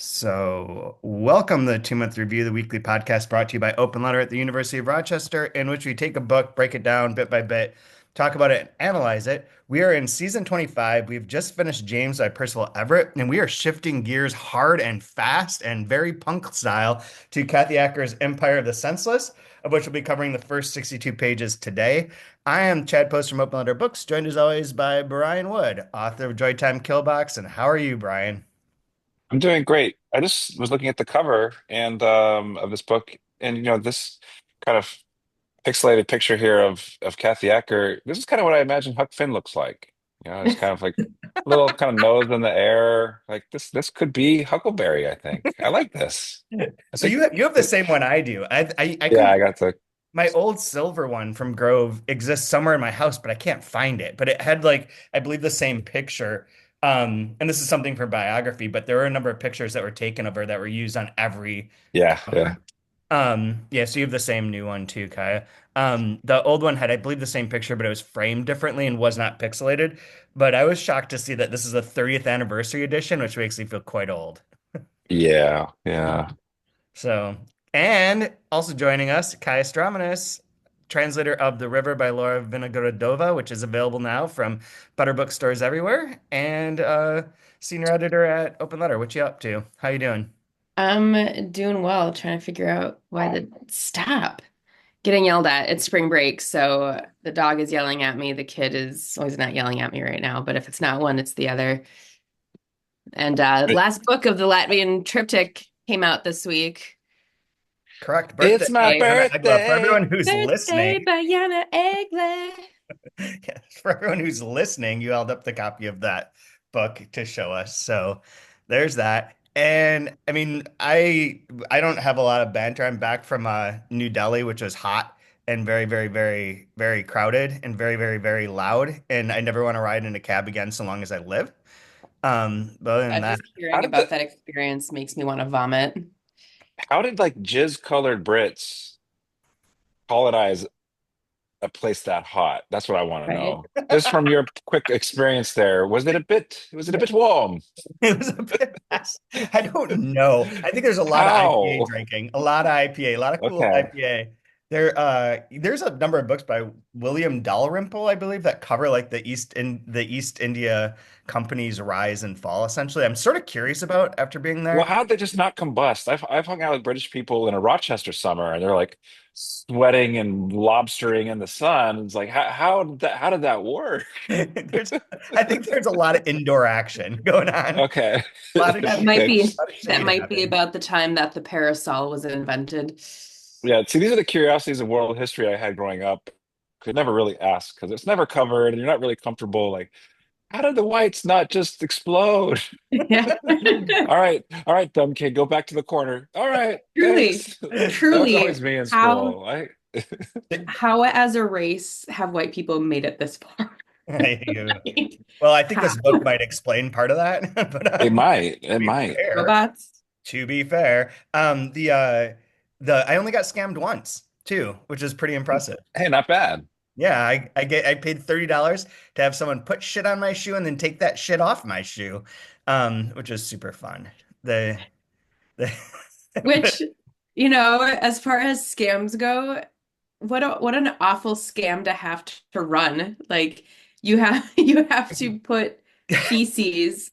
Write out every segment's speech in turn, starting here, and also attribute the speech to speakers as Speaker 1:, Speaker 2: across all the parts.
Speaker 1: Welcome to the 2 Month Review, the weekly podcast brought to you by Open Letter at the University of Rochester, in which we take a book, break it down bit by bit, talk about it, and analyze it. We are in season 25. We've just finished James by Percival Everett, and we are shifting gears hard and fast and very punk style to Kathy Acker's Empire of the Senseless, of which we'll be covering the first 62 pages today. I am Chad Post from Open Letter Books, joined as always by Brian Wood, author of Joytime Killbox. And how are you, Brian?
Speaker 2: I'm doing great. I just was looking at the cover and of this book, and this kind of pixelated picture here of Kathy Acker. This is kind of what I imagine Huck Finn looks like. It's kind of like little kind of nose in the air. Like this could be Huckleberry, I think. I like this. I
Speaker 1: So
Speaker 2: think,
Speaker 1: you have the same one I do. I
Speaker 2: yeah,
Speaker 1: couldn't.
Speaker 2: I got to.
Speaker 1: My old silver one from Grove exists somewhere in my house, but I can't find it. But it had like I believe the same picture. And this is something for biography, but there were a number of pictures that were taken of her that were used on every
Speaker 2: Yeah, yeah.
Speaker 1: cover. Yeah, so you have the same new one too, Kaya. The old one had, I believe, the same picture, but it was framed differently and was not pixelated. But I was shocked to see that this is a 30th anniversary edition, which makes me feel quite old.
Speaker 2: Yeah, yeah.
Speaker 1: So, and also joining us, Kaya Stramanis, translator of The River by Laura Vinogradova, which is available now from Better Bookstores everywhere, and senior editor at Open Letter. What you up to? How you doing?
Speaker 3: I'm doing well, trying to figure out why the stop getting yelled at. It's spring break, so the dog is yelling at me. The kid is always not yelling at me right now, but if it's not one, it's the other. And last book of the Latvian triptych came out this week.
Speaker 1: Correct birthday,
Speaker 2: It's my
Speaker 3: Hey,
Speaker 1: Yana Egla. For
Speaker 2: birthday.
Speaker 1: everyone who's
Speaker 3: birthday
Speaker 1: listening,
Speaker 3: by Jana Egle.
Speaker 1: yes, for everyone who's listening, you held up the copy of that book to show us. So there's that. And I mean, I don't have a lot of banter. I'm back from New Delhi, which was hot and very, very, very, very crowded and very, very, very loud. And I never want to ride in a cab again so long as I live. But other than that,
Speaker 3: Just
Speaker 2: How
Speaker 3: hearing
Speaker 2: did
Speaker 3: about
Speaker 2: the
Speaker 3: that experience makes me want to vomit.
Speaker 2: how did like jizz-colored Brits colonize a place that hot? That's what I want to
Speaker 3: Right.
Speaker 2: know. Just from your quick experience there, was it a bit warm?
Speaker 1: it was a bit fast. I don't know. I think there's a lot of IPA
Speaker 2: How?
Speaker 1: drinking, a lot of IPA, a lot of cool
Speaker 2: Okay.
Speaker 1: IPA. There's a number of books by William Dalrymple, I believe, that cover like the East India Company's rise and fall. Essentially, I'm sort of curious about after being
Speaker 2: Well,
Speaker 1: there.
Speaker 2: how'd they just not combust? I've hung out with British people in a Rochester summer, and they're like sweating and lobstering in the sun. It's like how did that work?
Speaker 1: There's, I think there's a lot of indoor action going on.
Speaker 2: Okay.
Speaker 1: A lot of,
Speaker 3: That might
Speaker 2: Okay.
Speaker 3: be
Speaker 1: a lot of
Speaker 3: that
Speaker 1: shade
Speaker 3: might be
Speaker 1: happening.
Speaker 3: about the time that the parasol was invented.
Speaker 2: Yeah, see, these are the curiosities of world history I had growing up. Could never really ask because it's never covered, and you're not really comfortable. Like, how did the whites not just explode?
Speaker 3: Yeah.
Speaker 2: All right, dumb kid, go back to the corner. All right,
Speaker 3: Truly,
Speaker 2: thanks. That was
Speaker 3: truly,
Speaker 2: always me in
Speaker 3: how
Speaker 2: school. I
Speaker 3: how as a race have white people made it this far?
Speaker 1: Well, I think
Speaker 3: How?
Speaker 1: this book might explain part of that, but
Speaker 2: it might, it
Speaker 1: be
Speaker 2: might.
Speaker 1: fair,
Speaker 3: Robots?
Speaker 1: to be fair, the I only got scammed once too, which is pretty impressive.
Speaker 2: Hey, not bad.
Speaker 1: Yeah, I paid $30 to have someone put shit on my shoe and then take that shit off my shoe, which is super fun. The
Speaker 3: Which, as far as scams go, what an awful scam to have to run. Like you have to put feces,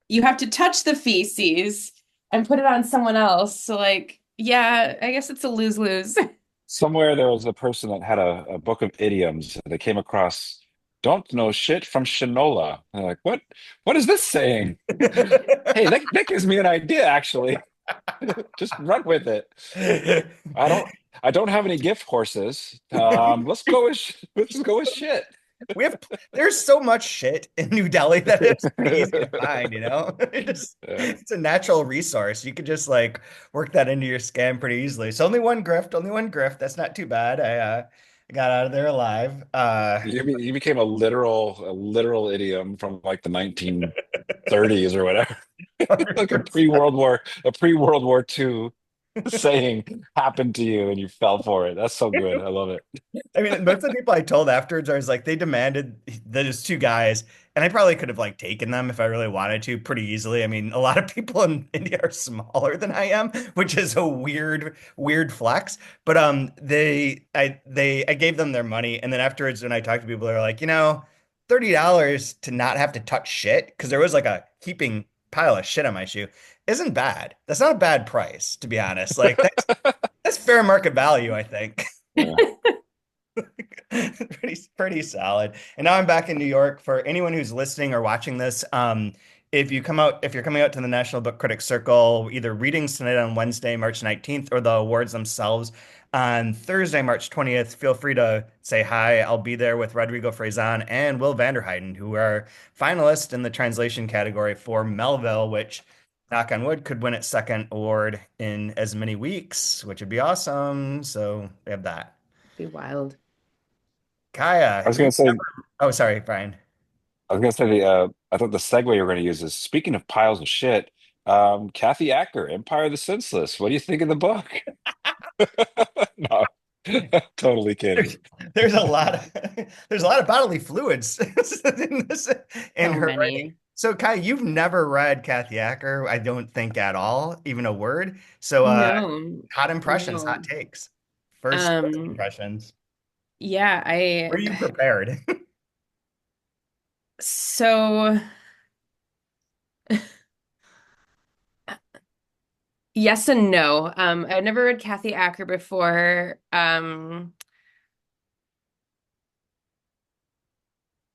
Speaker 3: you have to touch the feces and put it on someone else. So like, yeah, I guess it's a lose-lose.
Speaker 2: Somewhere there was a person that had a book of idioms. They came across, don't know shit from Shinola. And they're like, what? What is this saying? Hey, that gives me an idea, actually. Just run with it. I don't I don't have any gift horses. Let's go with shit.
Speaker 1: we have there's so much shit in New Delhi that it's pretty easy to find, you know?
Speaker 2: Yeah.
Speaker 1: It's a natural resource. You could just like work that into your scam pretty easily. So only one grift, only one grift. That's not too bad. I got out of there alive.
Speaker 2: You became a literal idiom from like the 1930s or whatever. Like a pre-World War II. saying happened to you and you fell for it. That's so good. I love it.
Speaker 1: I mean, most of the people I told afterwards, I was like, they demanded those two guys, and I probably could have like taken them if I really wanted to pretty easily. I mean, a lot of people in India are smaller than I am, which is a weird flex. But I gave them their money, and then afterwards, when I talked to people, they're like, $30 to not have to touch shit because there was like a heaping pile of shit on my shoe isn't bad. That's not a bad price, to be honest. Like that's fair market value, I think.
Speaker 2: Yeah.
Speaker 1: Pretty solid. And now I'm back in New York. For anyone who's listening or watching this, if you're coming out to the National Book Critics Circle, either readings tonight on Wednesday, March 19th, or the awards themselves on Thursday, March 20th, feel free to say hi. I'll be there with Rodrigo Frazan and Will Vanderheiden, who are finalists in the translation category for Melville, which, knock on wood, could win its second award in as many weeks, which would be awesome. So we have that.
Speaker 3: Be wild.
Speaker 2: I
Speaker 1: Kaya,
Speaker 2: was gonna say,
Speaker 1: oh, sorry, Brian.
Speaker 2: I thought the segue you were gonna use is speaking of piles of shit, Kathy Acker, Empire of the Senseless. What do you think of the book? No, totally
Speaker 1: There's,
Speaker 2: kidding.
Speaker 1: there's a lot of there's a lot of bodily fluids in this in
Speaker 3: So
Speaker 1: her writing.
Speaker 3: many.
Speaker 1: So Kai, you've never read Kathy Acker, I don't think at all, even a word. So
Speaker 3: No,
Speaker 1: hot impressions, hot
Speaker 3: no.
Speaker 1: takes. First
Speaker 3: Um,
Speaker 1: impressions.
Speaker 3: yeah,
Speaker 1: Were you prepared?
Speaker 3: so yes and no. I've never read Kathy Acker before.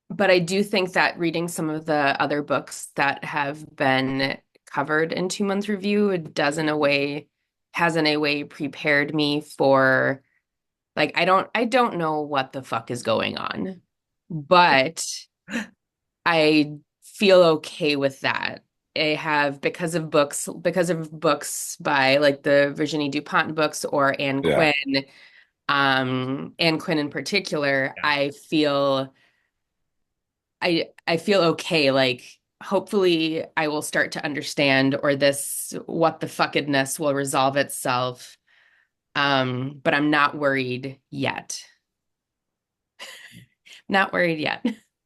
Speaker 3: But I do think that reading some of the other books that have been covered in 2 months review has in a way prepared me for like I don't know what the fuck is going on, but I feel okay with that. I have because of books by like the Virginie Dupont books or
Speaker 2: Yeah.
Speaker 3: Anne Quinn in particular, I feel okay. Like hopefully I will start to understand or this what the fuckedness will resolve itself. But I'm not worried yet. Not worried yet.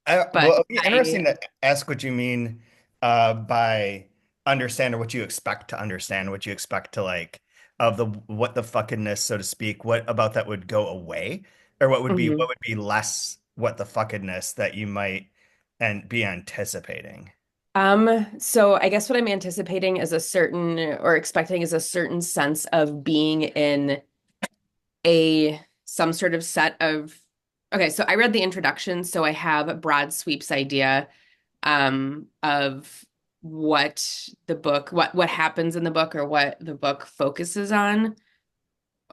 Speaker 1: Well,
Speaker 3: But
Speaker 1: it'd be
Speaker 3: I
Speaker 1: interesting to ask what you mean by understand or what you expect to understand, what you expect to like of the what the fuckedness, so to speak. What about that would go away, or what
Speaker 3: Mhm.
Speaker 1: would be less what the fuckedness that you might and be anticipating?
Speaker 3: So I guess what I'm anticipating is a certain or expecting is a certain sense of being in a some sort of set of okay, so I read the introduction, so I have a broad sweeps idea of what happens in the book or what the book focuses on.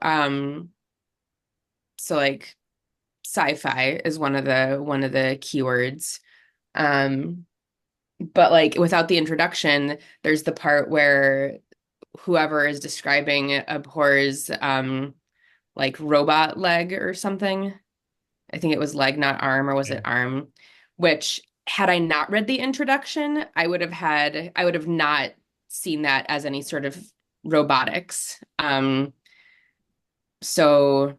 Speaker 3: Um, so like sci-fi is one of the keywords. Um, but like without the introduction, there's the part where whoever is describing abhors like robot leg or something. I think it was leg, not arm, or was it arm? Which had I not read the introduction, I would have not seen that as any sort of robotics. So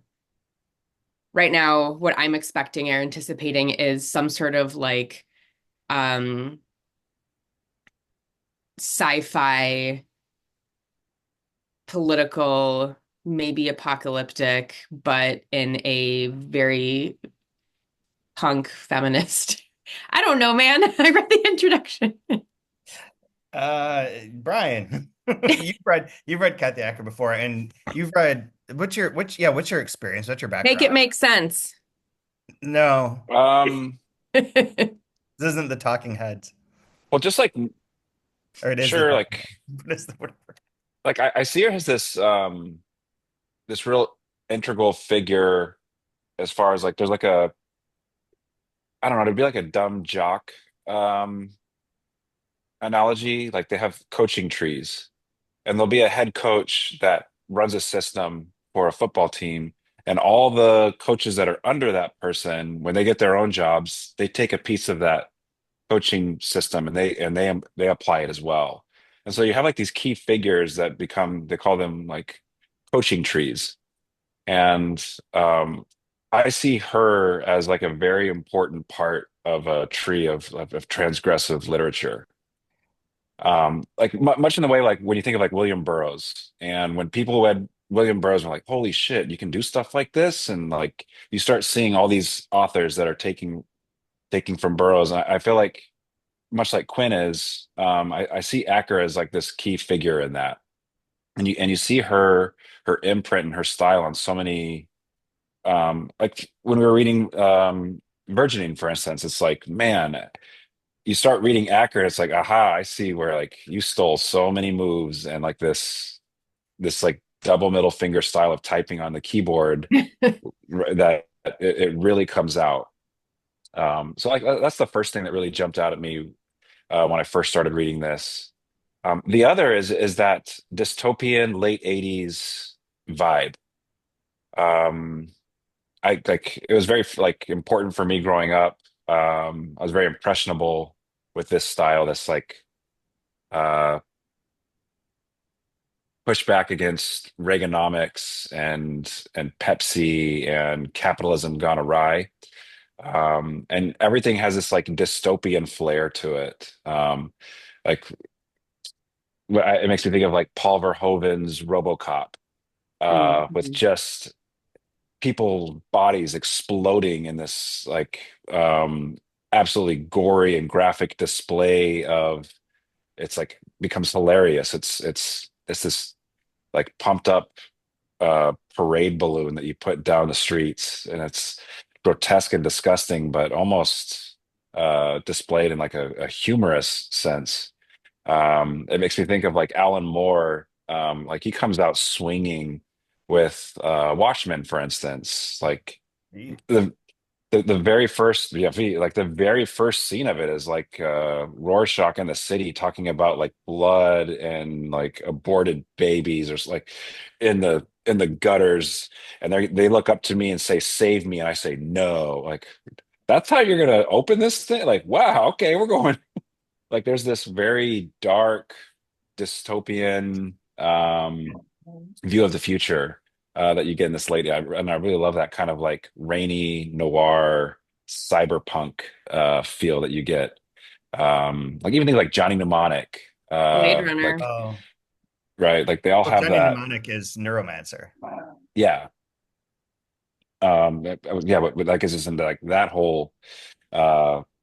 Speaker 3: right now, what I'm expecting or anticipating is some sort of like um sci-fi, political, maybe apocalyptic, but in a very punk feminist. I don't know, man. I read the introduction.
Speaker 1: Brian, you've read Kathy Acker before, and you've read what's your experience? What's your
Speaker 3: Make it
Speaker 1: background?
Speaker 3: make sense.
Speaker 1: No,
Speaker 2: Um,
Speaker 1: this isn't the Talking Heads,
Speaker 2: well, just like
Speaker 1: or it is the
Speaker 2: sure,
Speaker 1: Talking Heads. What is the word?
Speaker 2: I see her as this real integral figure as far as like there's like a I don't know, it'd be like a dumb jock um analogy. Like they have coaching trees and there'll be a head coach that runs a system for a football team. And all the coaches that are under that person, when they get their own jobs, they take a piece of that coaching system and they apply it as well. And so you have like these key figures that become they call them like coaching trees. And I see her as like a very important part of a tree of transgressive literature. Like much in the way like when you think of like William Burroughs, and when people read William Burroughs are like, holy shit, you can do stuff like this, and like you start seeing all these authors that are taking from Burroughs. And I feel like much like Quinn is, I see Acker as like this key figure in that, and you see her imprint and her style on so many. Like when we were reading Burgeoning, for instance, it's like, man, you start reading Acker, it's like, aha, I see where like you stole so many moves and like this like double middle finger style of typing on the keyboard that it really comes out. So like that's the first thing that really jumped out at me when I first started reading this. The other is that dystopian late 80s vibe. Um, I like it was very like important for me growing up. I was very impressionable with this style, this like uh push back against Reaganomics and Pepsi and capitalism gone awry. And everything has this like dystopian flair to it. Like it makes me think of like Paul Verhoeven's RoboCop, with
Speaker 3: Mhm.
Speaker 2: just people bodies exploding in this like absolutely gory and graphic display of it's like becomes hilarious. It's this like pumped up parade balloon that you put down the streets, and it's grotesque and disgusting, but almost displayed in like a humorous sense. It makes me think of like Alan Moore. Like he comes out swinging with Watchmen, for instance. Like
Speaker 1: Gee.
Speaker 2: the the very first like the very first scene of it is like Rorschach in the city talking about like blood and like aborted babies or like in the gutters, and they look up to me and say save me, and I say no. Like that's how you're gonna open this thing? Like wow, okay, we're going. Like there's this very dark dystopian view of the future that you get in this lady. And I really love that kind of like rainy noir cyberpunk feel that you get. Like even things like Johnny Mnemonic,
Speaker 3: Blade Runner.
Speaker 2: like
Speaker 1: Oh,
Speaker 2: right, like they all
Speaker 1: well,
Speaker 2: have
Speaker 1: Johnny
Speaker 2: that.
Speaker 1: Mnemonic is Neuromancer.
Speaker 2: Yeah, yeah, but that gets us into like that whole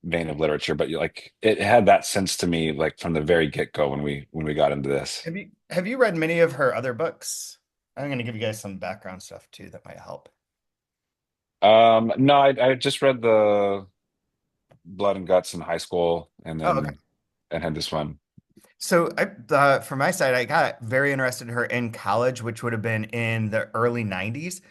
Speaker 2: vein of literature. But like it had that sense to me, like from the very get-go when we got into this.
Speaker 1: Have you read many of her other books? I'm going to give you guys some background stuff too that might help.
Speaker 2: No, I just read the Blood and Guts in high school,
Speaker 1: Oh, okay.
Speaker 2: and had this one.
Speaker 1: So for my side, I got very interested in her in college, which would have been in the early 90s,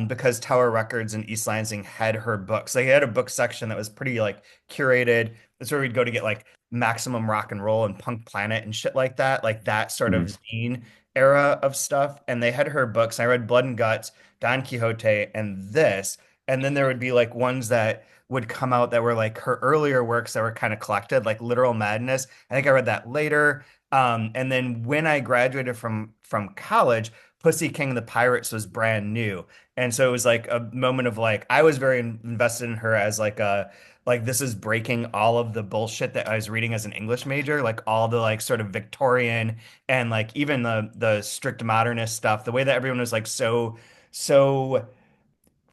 Speaker 1: because Tower Records and East Lansing had her books. They had a book section that was pretty like curated. That's where we'd go to get like Maximum Rock and Roll and Punk Planet and shit like that sort of
Speaker 2: Mhm.
Speaker 1: zine era of stuff. And they had her books. I read Blood and Guts, Don Quixote, and this. And then there would be like ones that would come out that were like her earlier works that were kind of collected, like Literal Madness. I think I read that later. And then when I graduated from college, Pussy King of the Pirates was brand new. And so it was like a moment of like I was very invested in her as like a like this is breaking all of the bullshit that I was reading as an English major, like all the like sort of Victorian and like even the strict modernist stuff, the way that everyone was like so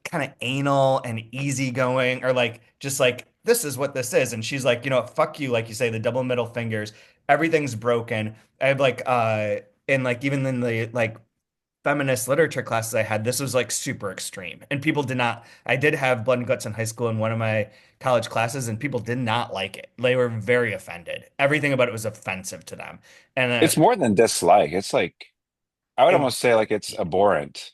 Speaker 1: kind of anal and easygoing, or like just like this is what this is. And she's like, fuck you, like you say, the double middle fingers, everything's broken. I have like and like even in the like feminist literature classes I had, this was like super extreme. And people did not, I did have Blood and Guts in high school in one of my college classes, and people did not like it. They were very offended. Everything about it was offensive to them. And
Speaker 2: It's more than dislike. It's like I would
Speaker 1: it
Speaker 2: almost say like it's abhorrent.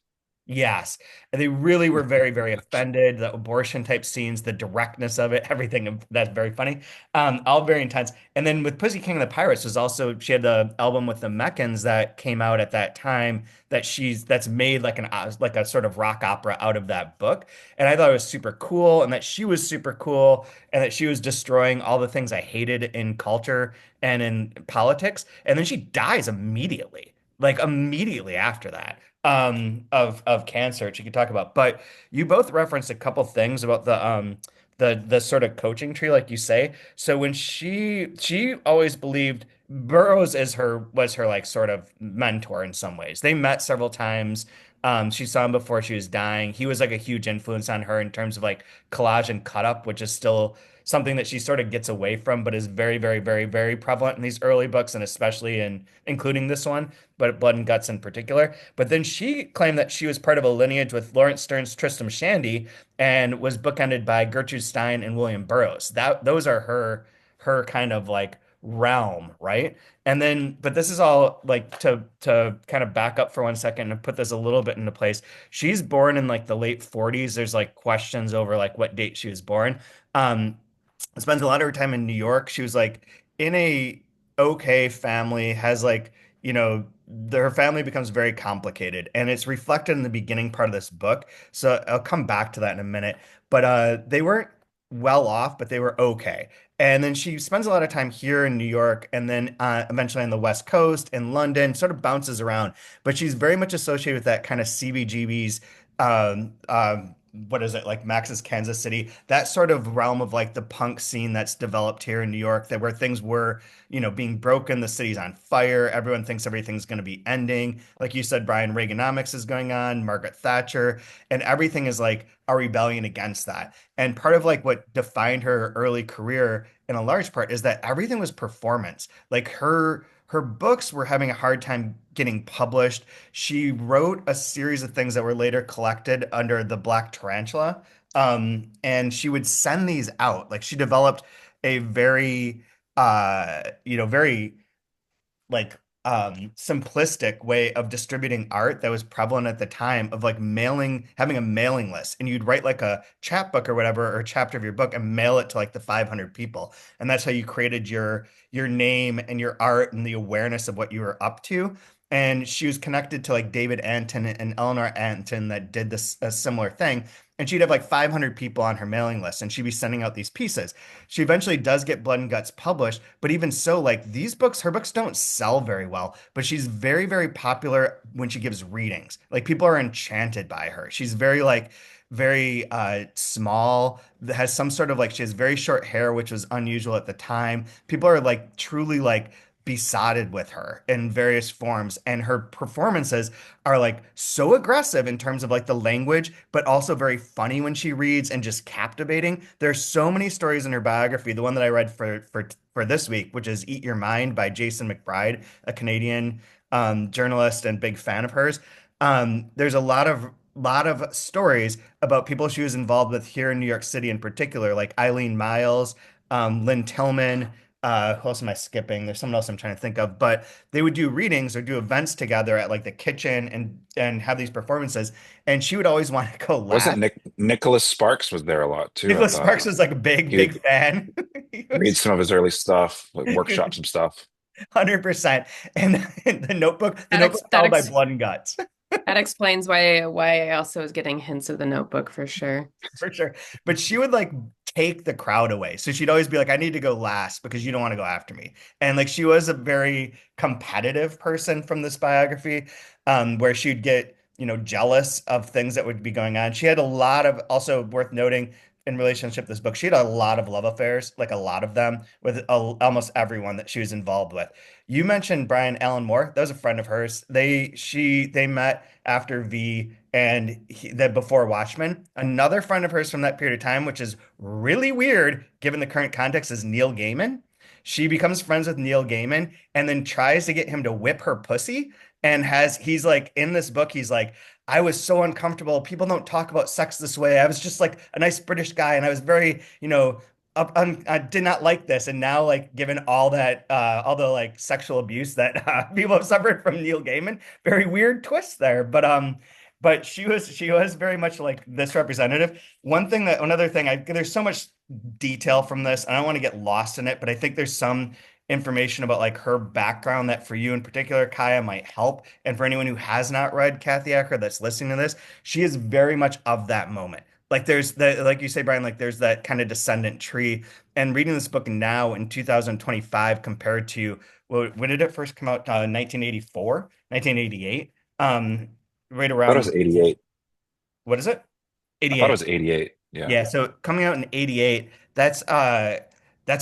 Speaker 1: Yes. And they really were very, very offended. The abortion type scenes, the directness of it, everything that's very funny. All very intense. And then with Pussy King of the Pirates was also she had the album with the Meccans that came out at that time that's made like like a sort of rock opera out of that book. And I thought it was super cool, and that she was super cool, and that she was destroying all the things I hated in culture and in politics. And then she dies immediately, like immediately after that. of cancer she could talk about. But you both referenced a couple things about the sort of coaching tree, like you say. So when she always believed Burroughs was her like sort of mentor in some ways. They met several times. She saw him before she was dying. He was like a huge influence on her in terms of like collage and cut up, which is still something that she sort of gets away from, but is very, very, very, very prevalent in these early books, and especially in including this one, but Blood and Guts in particular. But then she claimed that she was part of a lineage with Lawrence Stern's Tristram Shandy and was bookended by Gertrude Stein and William Burroughs. Those are her kind of like realm, right? And then, but this is all like to kind of back up for 1 second and put this a little bit into place. She's born in like the late 40s. There's like questions over like what date she was born. Um, Spends a lot of her time in New York. She was like in a okay family, has like, her family becomes very complicated, and it's reflected in the beginning part of this book. So I'll come back to that in a minute. But they weren't well off, but they were okay. And then she spends a lot of time here in New York, and then eventually on the West Coast in London, sort of bounces around. But she's very much associated with that kind of CBGB's what is it, like Max's Kansas City, that sort of realm of like the punk scene that's developed here in New York, that where things were, being broken, the city's on fire, everyone thinks everything's going to be ending. Like you said, Brian, Reaganomics is going on, Margaret Thatcher, and everything is like a rebellion against that. And part of like what defined her early career in a large part is that everything was performance. Like her books were having a hard time getting published. She wrote a series of things that were later collected under the Black Tarantula. And she would send these out. Like she developed a very, very like simplistic way of distributing art that was prevalent at the time of like having a mailing list, and you'd write like a chapbook or whatever, or a chapter of your book and mail it to like the 500 people, and that's how you created your name and your art and the awareness of what you were up to. And she was connected to like David Anton and Eleanor Anton that did this a similar thing, and she'd have like 500 people on her mailing list, and she'd be sending out these pieces. She eventually does get Blood and Guts published, but even so, like her books don't sell very well, but she's very, very popular when she gives readings. Like people are enchanted by her. She's very like very small, has some sort of like she has very short hair, which was unusual at the time. People are like truly like besotted with her in various forms, and her performances are like so aggressive in terms of like the language, but also very funny when she reads and just captivating. There's so many stories in her biography. The one that I read for this week, which is Eat Your Mind by Jason McBride, a Canadian journalist and big fan of hers. There's a lot of stories about people she was involved with here in New York City in particular, like Eileen Miles, Lynn Tillman. Who else am I skipping? There's someone else I'm trying to think of, but they would do readings or do events together at like the kitchen and have these performances. And she would always want to go
Speaker 2: Wasn't
Speaker 1: last.
Speaker 2: Nicholas Sparks was there a lot too? I
Speaker 1: Nicholas Sparks
Speaker 2: thought
Speaker 1: was like a big,
Speaker 2: he
Speaker 1: big
Speaker 2: would
Speaker 1: fan. He
Speaker 2: read
Speaker 1: was
Speaker 2: some of his early stuff, like workshop some stuff.
Speaker 1: 100%. And the
Speaker 3: That ex
Speaker 1: notebook
Speaker 3: that
Speaker 1: followed by
Speaker 3: ex
Speaker 1: Blood and Guts.
Speaker 3: that explains why I also was getting hints of the Notebook for sure.
Speaker 1: For sure. But she would like take the crowd away. So she'd always be like, I need to go last because you don't want to go after me. And like she was a very competitive person from this biography, where she'd get, jealous of things that would be going on. She had a lot of, also worth noting in relationship to this book, she had a lot of love affairs, like a lot of them with almost everyone that she was involved with. You mentioned Brian Allen Moore. That was a friend of hers. They met after V and before Watchmen. Another friend of hers from that period of time, which is really weird given the current context, is Neil Gaiman. She becomes friends with Neil Gaiman and then tries to get him to whip her pussy. And he's like, in this book, he's like, I was so uncomfortable. People don't talk about sex this way. I was just like a nice British guy, and I was very, I did not like this. And now, like, given all the like sexual abuse that people have suffered from Neil Gaiman, very weird twist there. But she was very much like this representative. Another thing, there's so much detail from this. I don't want to get lost in it, but I think there's some information about like her background that for you in particular, Kaya, might help. And for anyone who has not read Kathy Acker that's listening to this, she is very much of that moment. Like there's like you say, Brian, like there's that kind of descendant tree. And reading this book now in 2025 compared to, well, when did it first come out? 1984, 1988. right
Speaker 2: I thought it was
Speaker 1: around,
Speaker 2: 88.
Speaker 1: what is it?
Speaker 2: I thought it
Speaker 1: 88.
Speaker 2: was 88. Yeah.
Speaker 1: Yeah, so coming out in 88, that's a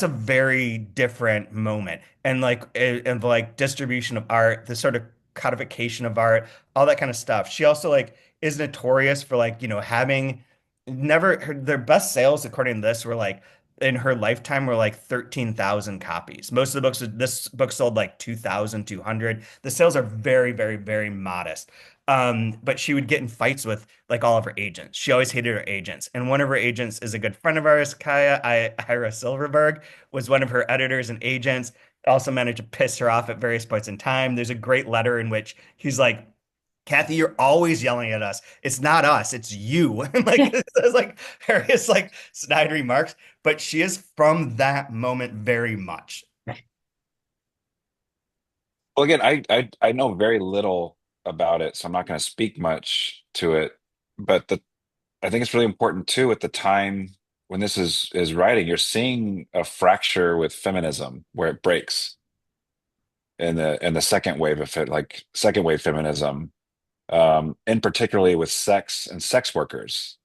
Speaker 1: very different moment. And like distribution of art, the sort of codification of art, all that kind of stuff. She also like is notorious for like, having their best sales according to this were like in her lifetime were like 13,000 copies. Most of the books this book sold like 2,200. The sales are very, very, very modest. But she would get in fights with like all of her agents. She always hated her agents. And one of her agents is a good friend of ours, Ira Silverberg, was one of her editors and agents. Also managed to piss her off at various points in time. There's a great letter in which he's like, Kathy, you're always yelling at us. It's not us, it's you. And like it's like various like snide remarks, but she is from that moment very much.
Speaker 2: Well, again, I know very little about it, so I'm not going to speak much to it. But I think it's really important too at the time when this is writing, you're seeing a fracture with feminism where it breaks in the second wave of it, like second wave feminism, and particularly with sex and sex workers,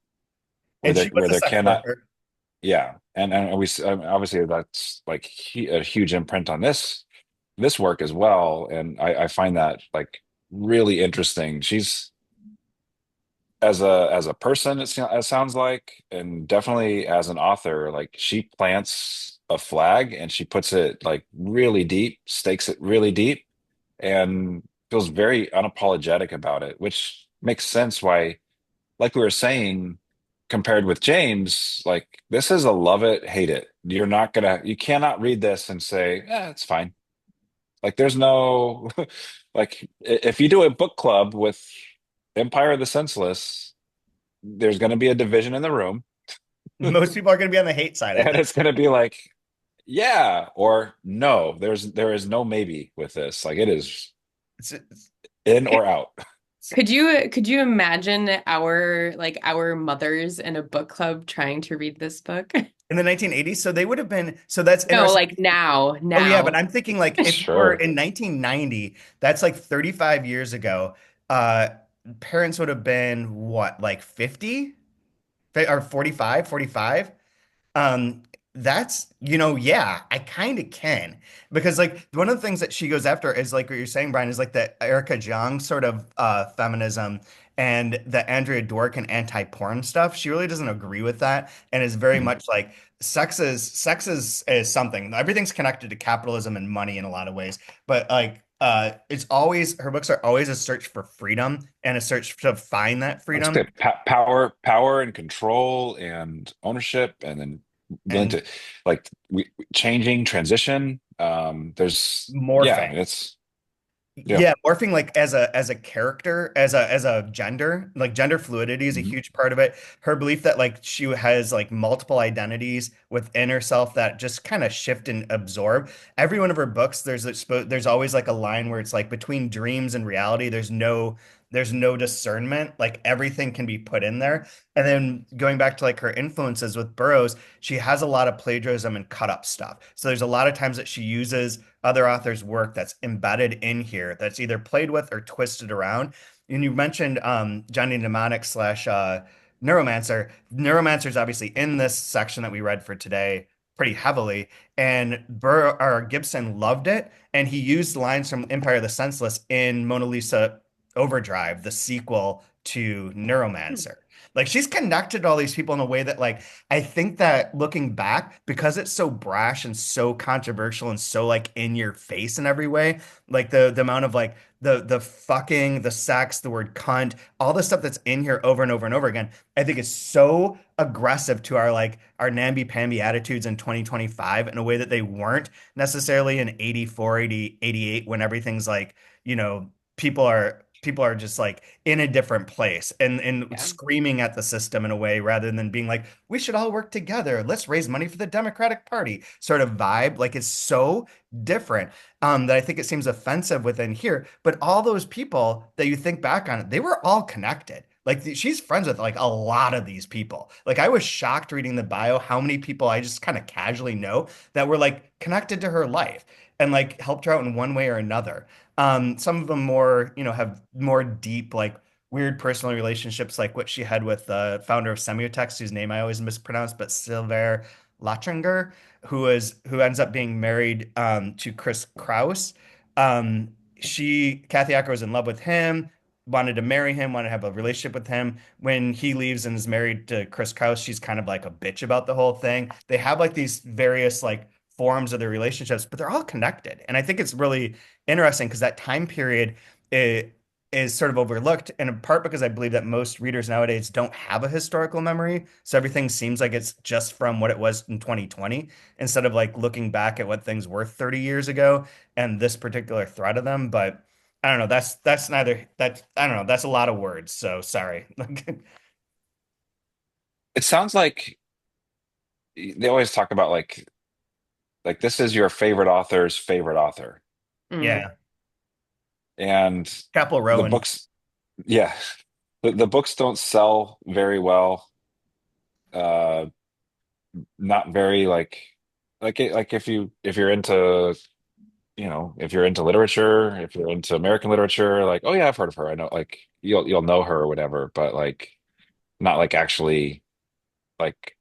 Speaker 1: And she was
Speaker 2: where
Speaker 1: a
Speaker 2: there
Speaker 1: sex
Speaker 2: cannot,
Speaker 1: worker.
Speaker 2: yeah, and obviously that's like a huge imprint on this work as well, and I find that like really interesting. She's as a person, it sounds like, and definitely as an author, like she plants a flag and she puts it like really deep, stakes it really deep, and feels very unapologetic about it, which makes sense why, like we were saying, compared with James, like this is a love it, hate it. You cannot read this and say, yeah, it's fine. Like there's no, like if you do a book club with Empire of the Senseless, there's going to be a division in the room,
Speaker 1: Most people are going to be on the hate side, I
Speaker 2: and
Speaker 1: think.
Speaker 2: it's going to be like, yeah or no. There is no maybe with this. Like it is
Speaker 1: It's
Speaker 2: in or out.
Speaker 3: Could you imagine our mothers in a book club trying to read this book?
Speaker 1: in the 1980s. So they would have been, so that's
Speaker 3: No,
Speaker 1: interesting.
Speaker 3: like now,
Speaker 1: Oh yeah, but
Speaker 3: now.
Speaker 1: I'm thinking like if you were
Speaker 2: Sure.
Speaker 1: in 1990, that's like 35 years ago. Uh, Parents would have been what, like 50 or 45, 45? Um, that's, yeah, I kind of can because like one of the things that she goes after is like what you're saying, Brian, is like the Erica Jong sort of feminism and the Andrea Dworkin anti-porn stuff. She really doesn't agree with that and is very
Speaker 2: Mhm.
Speaker 1: much like sex is something. Everything's connected to capitalism and money in a lot of ways, but like it's always her books are always a search for freedom and a search to find that
Speaker 2: That's
Speaker 1: freedom
Speaker 2: good. Power and control and ownership, and then willing
Speaker 1: and
Speaker 2: to like changing transition. Yeah, I
Speaker 1: morphing.
Speaker 2: mean, it's yeah.
Speaker 1: Yeah, morphing like as a character, as a gender, like gender fluidity is a
Speaker 2: Mhm.
Speaker 1: huge part of it. Her belief that like she has like multiple identities within herself that just kind of shift and absorb. Every one of her books, there's always like a line where it's like between dreams and reality, there's no discernment. Like everything can be put in there. And then going back to like her influences with Burroughs, she has a lot of plagiarism and cut up stuff. So there's a lot of times that she uses other authors' work that's embedded in here that's either played with or twisted around. And you mentioned Johnny Mnemonic slash Neuromancer. Neuromancer is obviously in this section that we read for today pretty heavily, and Gibson loved it, and he used lines from Empire of the Senseless in Mona Lisa Overdrive, the sequel to Neuromancer. Like she's connected to all these people in a way that like I think that looking back, because it's so brash and so controversial and so like in your face in every way, like the amount of like the fucking, the sex, the word cunt, all the stuff that's in here over and over and over again, I think is so aggressive to our like our namby-pamby attitudes in 2025 in a way that they weren't necessarily in 84, 80, 88 when everything's like, people are just like in a different place and
Speaker 3: Yeah.
Speaker 1: screaming at the system in a way rather than being like, we should all work together. Let's raise money for the Democratic Party sort of vibe. Like it's so different that I think it seems offensive within here. But all those people that you think back on it, they were all connected. Like she's friends with like a lot of these people. Like I was shocked reading the bio how many people I just kind of casually know that were like connected to her life and like helped her out in one way or another. Some of them more, have more deep, like weird personal relationships, like what she had with the founder of Semiotext, whose name I always mispronounce, but Silver Latringer, who ends up being married to Chris Kraus. Kathy Acker was in love with him, wanted to marry him, wanted to have a relationship with him. When he leaves and is married to Chris Kraus, she's kind of like a bitch about the whole thing. They have like these various like forms of their relationships, but they're all connected. And I think it's really interesting because that time period it is sort of overlooked, and in part because I believe that most readers nowadays don't have a historical memory. So everything seems like it's just from what it was in 2020 instead of like looking back at what things were 30 years ago and this particular thread of them. But I don't know. That's neither that I don't know. That's a lot of words. So sorry.
Speaker 2: It sounds like they always talk about like this is your favorite author's favorite author.
Speaker 3: Mm.
Speaker 1: Yeah.
Speaker 2: And
Speaker 1: Capel
Speaker 2: the
Speaker 1: Rowan.
Speaker 2: books, yeah, the books don't sell very well. Uh, Not very like if you're into if you're into literature, if you're into American literature, like, oh yeah, I've heard of her. I know, like, you'll know her or whatever, but like not like actually like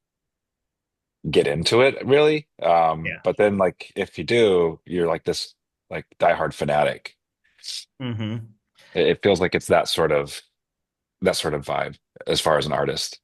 Speaker 2: get into it really.
Speaker 1: Yeah.
Speaker 2: But then like if you do, you're like this like diehard fanatic.
Speaker 1: Hmm.
Speaker 2: It feels like it's that sort of vibe as far as an artist.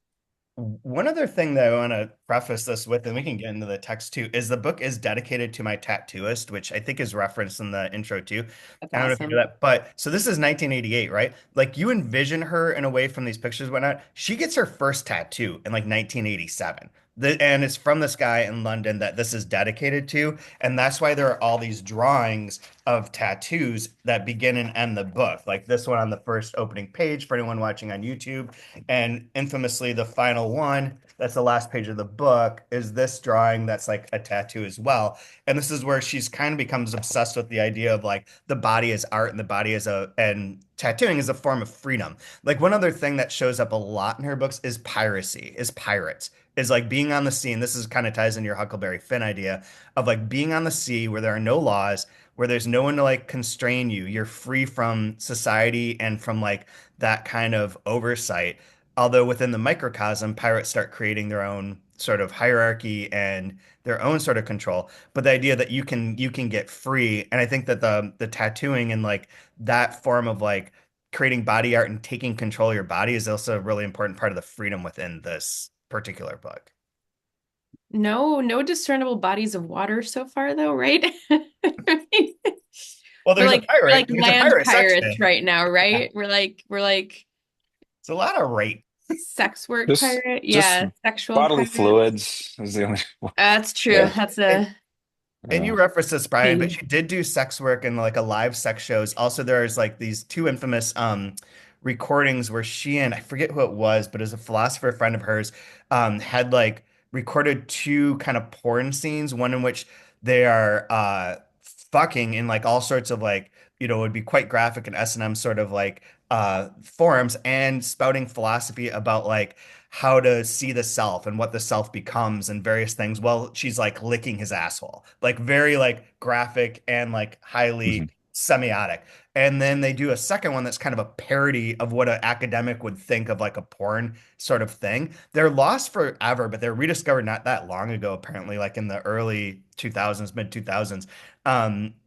Speaker 1: One other thing that I want to preface this with, and we can get into the text too, is the book is dedicated to my tattooist, which I think is referenced in the intro too.
Speaker 3: That's
Speaker 1: I don't know if you know
Speaker 3: awesome.
Speaker 1: that, but so this is 1988, right? Like you envision her in a way from these pictures, and whatnot. She gets her first tattoo in like 1987. And it's from this guy in London that this is dedicated to. And that's why there are all these drawings of tattoos that begin and end the book. Like this one on the first opening page for anyone watching on YouTube. And infamously, the final one, that's the last page of the book, is this drawing that's like a tattoo as well. And this is where she's kind of becomes obsessed with the idea of like the body is art and the body is and tattooing is a form of freedom. Like one other thing that shows up a lot in her books is piracy, is pirates, is like being on the sea. And this is kind of ties into your Huckleberry Finn idea of like being on the sea where there are no laws, where there's no one to like constrain you. You're free from society and from like that kind of oversight. Although within the microcosm, pirates start creating their own sort of hierarchy and their own sort of control. But the idea that you can get free, and I think that the tattooing and like that form of like creating body art and taking control of your body is also a really important part of the freedom within this particular book.
Speaker 3: No discernible bodies of water so far though, right?
Speaker 1: Well,
Speaker 3: We're
Speaker 1: there's a
Speaker 3: like we're
Speaker 1: pirate.
Speaker 3: like
Speaker 1: There's a
Speaker 3: land
Speaker 1: pirate
Speaker 3: pirates
Speaker 1: section.
Speaker 3: right now, right? We're like
Speaker 1: It's a lot of rape.
Speaker 3: sex work
Speaker 2: Just
Speaker 3: pirate.
Speaker 2: just
Speaker 3: Yeah, sexual
Speaker 2: bodily
Speaker 3: pirates.
Speaker 2: fluids is the only one.
Speaker 3: That's true.
Speaker 2: Yeah.
Speaker 3: That's
Speaker 1: And
Speaker 3: a
Speaker 1: And you
Speaker 2: Uh,
Speaker 1: referenced this, Brian, but
Speaker 3: thing.
Speaker 1: she did do sex work and like a live sex shows. Also, there's like these two infamous recordings where she and I forget who it was, but as a philosopher friend of hers, had like recorded two kind of porn scenes, one in which they are fucking in like all sorts of like, would be quite graphic and S&M sort of like forums and spouting philosophy about like how to see the self and what the self becomes and various things. Well, she's like licking his asshole, like very like graphic and like highly
Speaker 2: mhm.
Speaker 1: semiotic. And then they do a second one that's kind of a parody of what an academic would think of like a porn sort of thing. They're lost forever, but they're rediscovered not that long ago, apparently, like in the early 2000s, mid 2000s,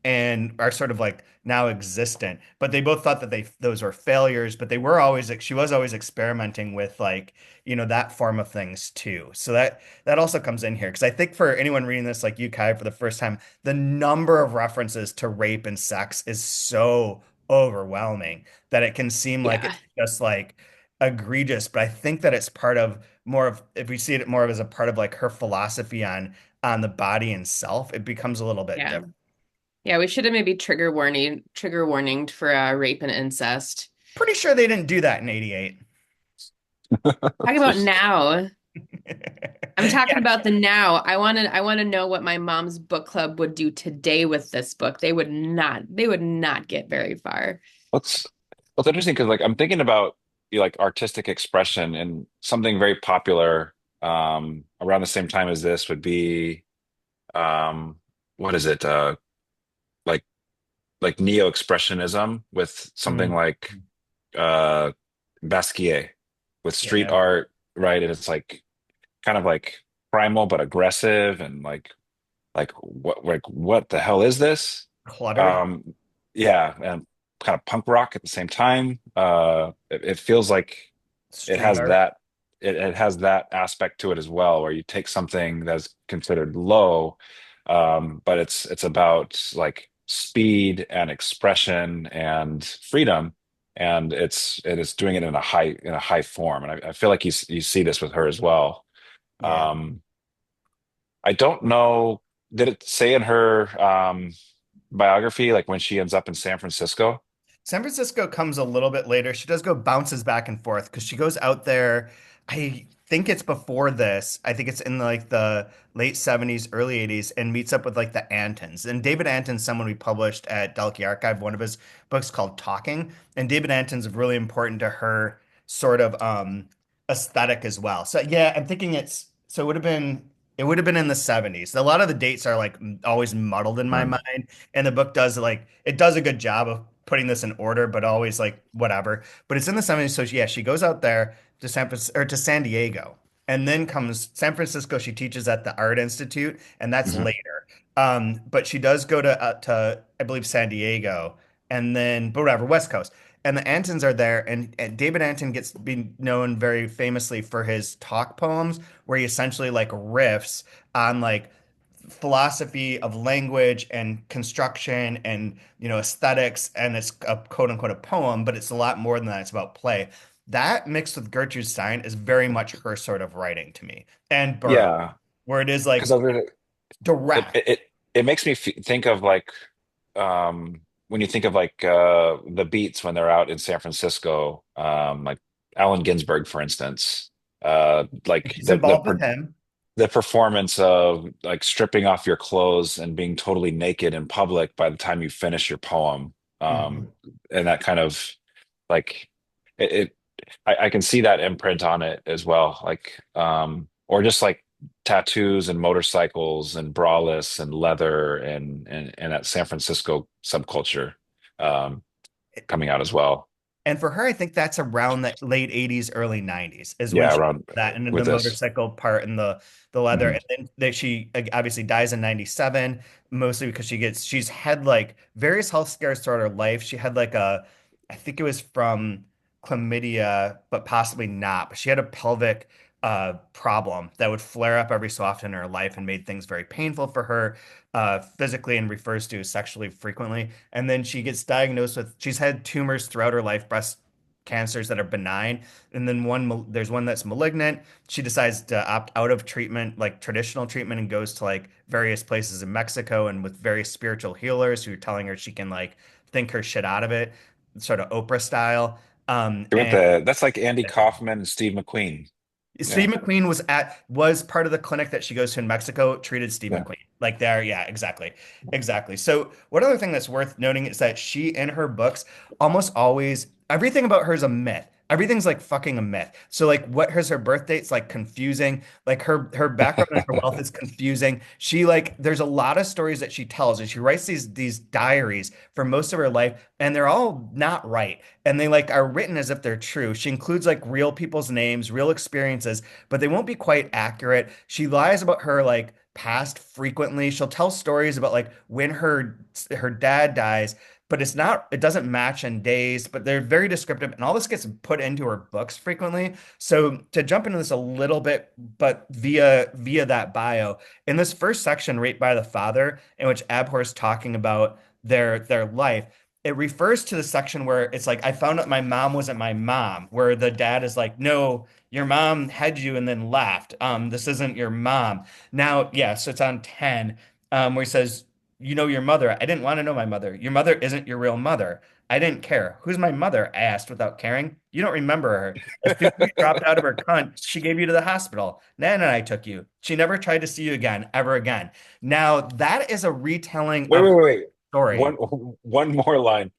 Speaker 1: and are sort of like now existent. But they both thought that those were failures, but they were always she was always experimenting with like that form of things too. So that also comes in here because I think for anyone reading this like you, Kai, for the first time, the number of references to rape and sex is so overwhelming that it can seem like
Speaker 3: Yeah.
Speaker 1: it's just like egregious. But I think that it's part of more of if we see it more of as a part of like her philosophy on the body and self, it becomes a little bit
Speaker 3: Yeah.
Speaker 1: different.
Speaker 3: Yeah, we should have maybe trigger warninged for rape and incest.
Speaker 1: Pretty sure they didn't do that in 88.
Speaker 3: Talk about now. I'm talking
Speaker 1: Yeah.
Speaker 3: about the now. I want to know what my mom's book club would do today with this book. They would not get very far.
Speaker 2: What's what's interesting because like I'm thinking about like artistic expression and something very popular around the same time as this would be what is it like neo-expressionism with something
Speaker 1: Mm.
Speaker 2: like uh Basquiat with street
Speaker 1: Yeah.
Speaker 2: art, right? And it's like kind of like primal but aggressive and like what the hell is this?
Speaker 1: Cluttered.
Speaker 2: Um, yeah, and kind of punk rock at the same time. It feels like it
Speaker 1: Street
Speaker 2: has
Speaker 1: art.
Speaker 2: it has that aspect to it as well, where you take something that's considered low, but it's about like speed and expression and freedom, and it's doing it in a high form, and I feel like you see this with her as well.
Speaker 1: Yeah.
Speaker 2: Um, I don't know. Did it say in her biography, like when she ends up in San Francisco?
Speaker 1: San Francisco comes a little bit later. She does go bounces back and forth because she goes out there. I think it's before this. I think it's in like the late 70s, early 80s, and meets up with like the Antons. And David Anton's someone we published at Delkey Archive, one of his books called Talking. And David Anton's really important to her sort of aesthetic as well. So yeah, I'm thinking it would have been in the 70s. A lot of the dates are like always muddled in my
Speaker 2: Hmm.
Speaker 1: mind, and the book does like it does a good job of putting this in order, but always like whatever. But it's in the 70s, so yeah, she goes out there to San Diego, and then comes San Francisco. She teaches at the Art Institute, and that's
Speaker 2: Hmm.
Speaker 1: later. But she does go to I believe San Diego, and then but whatever West Coast. And the Antons are there, and David Anton gets been known very famously for his talk poems, where he essentially like riffs on like philosophy of language and construction and aesthetics, and it's a quote unquote a poem, but it's a lot more than that. It's about play. That mixed with Gertrude Stein is very much her sort of writing to me, and Burroughs,
Speaker 2: Yeah,
Speaker 1: where it is
Speaker 2: because
Speaker 1: like
Speaker 2: it
Speaker 1: direct.
Speaker 2: it makes me think of like when you think of like the Beats when they're out in San Francisco, like Allen Ginsberg, for instance, like
Speaker 1: She's involved with him.
Speaker 2: the performance of like stripping off your clothes and being totally naked in public by the time you finish your poem,
Speaker 1: Mhm.
Speaker 2: and that kind of like it I can see that imprint on it as well. Like, or just like tattoos and motorcycles and braless and leather and that San Francisco subculture um, coming out as well.
Speaker 1: And for her, I think that's around the late 80s, early 90s is when
Speaker 2: Yeah,
Speaker 1: she
Speaker 2: around
Speaker 1: that and the
Speaker 2: with this.
Speaker 1: motorcycle part and the leather.
Speaker 2: Mhm.
Speaker 1: And then she obviously dies in 97, mostly because she's had like various health scares throughout her life. She had like I think it was from chlamydia, but possibly not. But she had a pelvic problem that would flare up every so often in her life and made things very painful for her physically, and refers to sexually frequently. And then she gets diagnosed with, she's had tumors throughout her life, breast cancers that are benign. And then there's one that's malignant. She decides to opt out of treatment, like traditional treatment, and goes to like various places in Mexico and with various spiritual healers who are telling her she can like think her shit out of it, sort of Oprah style.
Speaker 2: She went
Speaker 1: And
Speaker 2: to that's like Andy Kaufman and Steve McQueen.
Speaker 1: Steve
Speaker 2: Yeah,
Speaker 1: McQueen was part of the clinic that she goes to in Mexico, treated Steve
Speaker 2: yeah.
Speaker 1: McQueen. Like there, yeah, exactly. Exactly. So one other thing that's worth noting is that she in her books almost always everything about her is a myth. Everything's like fucking a myth. So like what here's her birth date's like confusing. Like her background and her wealth is confusing. She like there's a lot of stories that she tells and she writes these diaries for most of her life and they're all not right and they like are written as if they're true. She includes like real people's names, real experiences, but they won't be quite accurate. She lies about her like past frequently. She'll tell stories about like when her dad dies, but it doesn't match in days, but they're very descriptive and all this gets put into her books frequently. So to jump into this a little bit, but via that bio, in this first section right by the father, in which Abhor's talking about their life, it refers to the section where it's like, I found out my mom wasn't my mom, where the dad is like, no, your mom had you and then left. This isn't your mom. Now, yeah, so it's on 10, where he says, you know your mother. I didn't want to know my mother. Your mother isn't your real mother. I didn't care. Who's my mother? I asked without caring. You don't remember her. As soon as you dropped out of her cunt, she gave you to the hospital. Nan and I took you. She never tried to see you again, ever again. Now, that is a retelling
Speaker 2: Wait,
Speaker 1: of
Speaker 2: wait,
Speaker 1: her
Speaker 2: wait, wait.
Speaker 1: story.
Speaker 2: One one more line.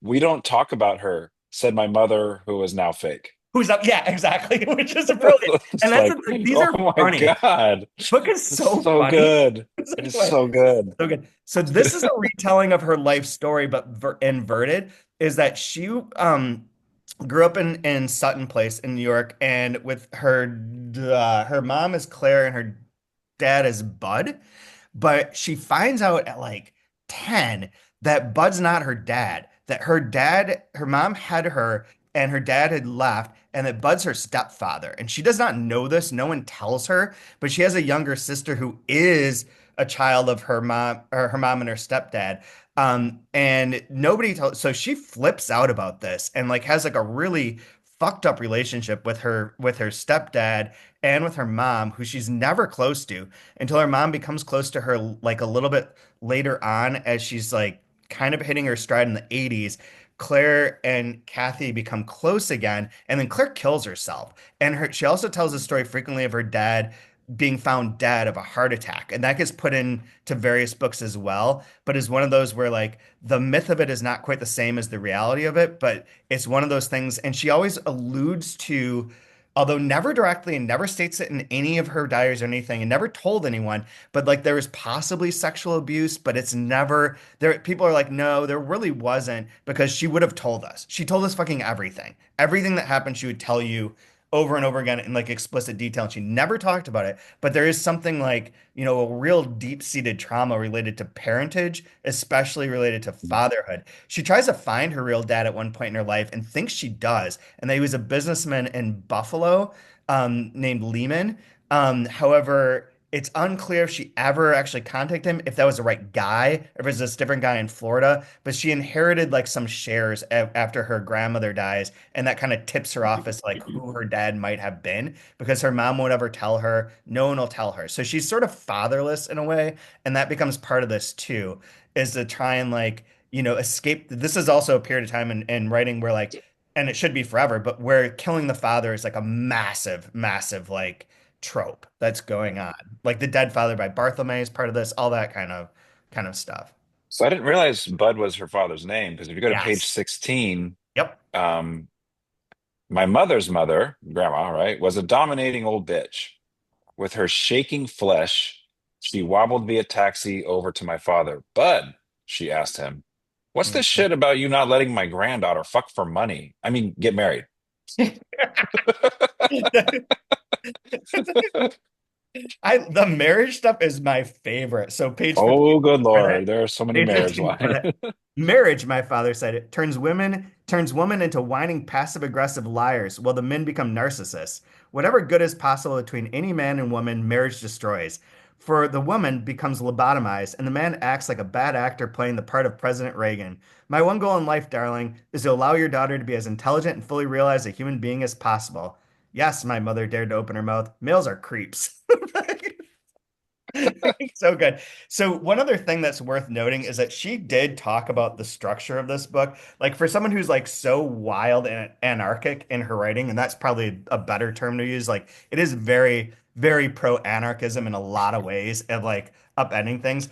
Speaker 2: We don't talk about her, said my mother, who is now fake.
Speaker 1: Who's up? Yeah, exactly. Which is brilliant. And
Speaker 2: It's
Speaker 1: that's
Speaker 2: like,
Speaker 1: the thing. These
Speaker 2: oh
Speaker 1: are
Speaker 2: my
Speaker 1: funny.
Speaker 2: God.
Speaker 1: Book is
Speaker 2: It's
Speaker 1: so
Speaker 2: so
Speaker 1: funny.
Speaker 2: good.
Speaker 1: It's
Speaker 2: It
Speaker 1: like,
Speaker 2: is
Speaker 1: what?
Speaker 2: so good.
Speaker 1: So good. So this is a retelling of her life story, but inverted. Is that she grew up in Sutton Place in New York, and with her mom is Claire and her dad is Bud, but she finds out at like 10 that Bud's not her dad, that her mom had her and her dad had left, and that Bud's her stepfather. And she does not know this. No one tells her, but she has a younger sister who is a child of her mom or her mom and her stepdad. And nobody tells, so she flips out about this and like has like a really fucked up relationship with her stepdad and with her mom, who she's never close to until her mom becomes close to her like a little bit later on as she's like kind of hitting her stride in the 80s. Claire and Kathy become close again, and then Claire kills herself. And she also tells a story frequently of her dad being found dead of a heart attack. And that gets put into various books as well, but is one of those where like the myth of it is not quite the same as the reality of it, but it's one of those things. And she always alludes to, although never directly and never states it in any of her diaries or anything, and never told anyone, but like there was possibly sexual abuse, but it's never there. People are like, no, there really wasn't, because she would have told us. She told us fucking everything. Everything that happened, she would tell you over and over again in like explicit detail. And she never talked about it. But there is something like, a real deep-seated trauma related to parentage, especially related to fatherhood. She tries to find her real dad at one point in her life and thinks she does, and that he was a businessman in Buffalo, named Lehman. However, it's unclear if she ever actually contacted him, if that was the right guy, or if it was this different guy in Florida. But she inherited like some shares after her grandmother dies, and that kind of tips her off as like who her dad might have been, because her mom won't ever tell her. No one will tell her. So she's sort of fatherless in a way, and that becomes part of this too, is to try and like, escape. This is also a period of time in writing where like, and it should be forever, but where killing the father is like a massive, massive like trope that's going on. Like the dead father by Bartholomew is part of this, all that kind of stuff.
Speaker 2: So I didn't realize Bud was her father's name because if you go to page
Speaker 1: Yes.
Speaker 2: 16,
Speaker 1: Yep.
Speaker 2: um, my mother's mother, grandma, right, was a dominating old bitch. With her shaking flesh, she wobbled via taxi over to my father. Bud, she asked him, what's this
Speaker 1: Mhm.
Speaker 2: shit about you not letting my granddaughter fuck for money? I mean, get married.
Speaker 1: The marriage stuff is my favorite. So page 50
Speaker 2: Oh, good
Speaker 1: for that.
Speaker 2: Lord. There are so many
Speaker 1: Page
Speaker 2: marriage
Speaker 1: 15 for
Speaker 2: lines.
Speaker 1: that. Marriage, my father said, it turns women into whining passive aggressive liars, while the men become narcissists. Whatever good is possible between any man and woman, marriage destroys. For the woman becomes lobotomized, and the man acts like a bad actor playing the part of President Reagan. My one goal in life, darling, is to allow your daughter to be as intelligent and fully realized a human being as possible. Yes, my mother dared to open her mouth. Males are creeps. So good. So one other thing that's worth noting is that she did talk about the structure of this book. Like for someone who's like so wild and anarchic in her writing, and that's probably a better term to use, like it is very, very pro-anarchism in a lot of ways of like upending things.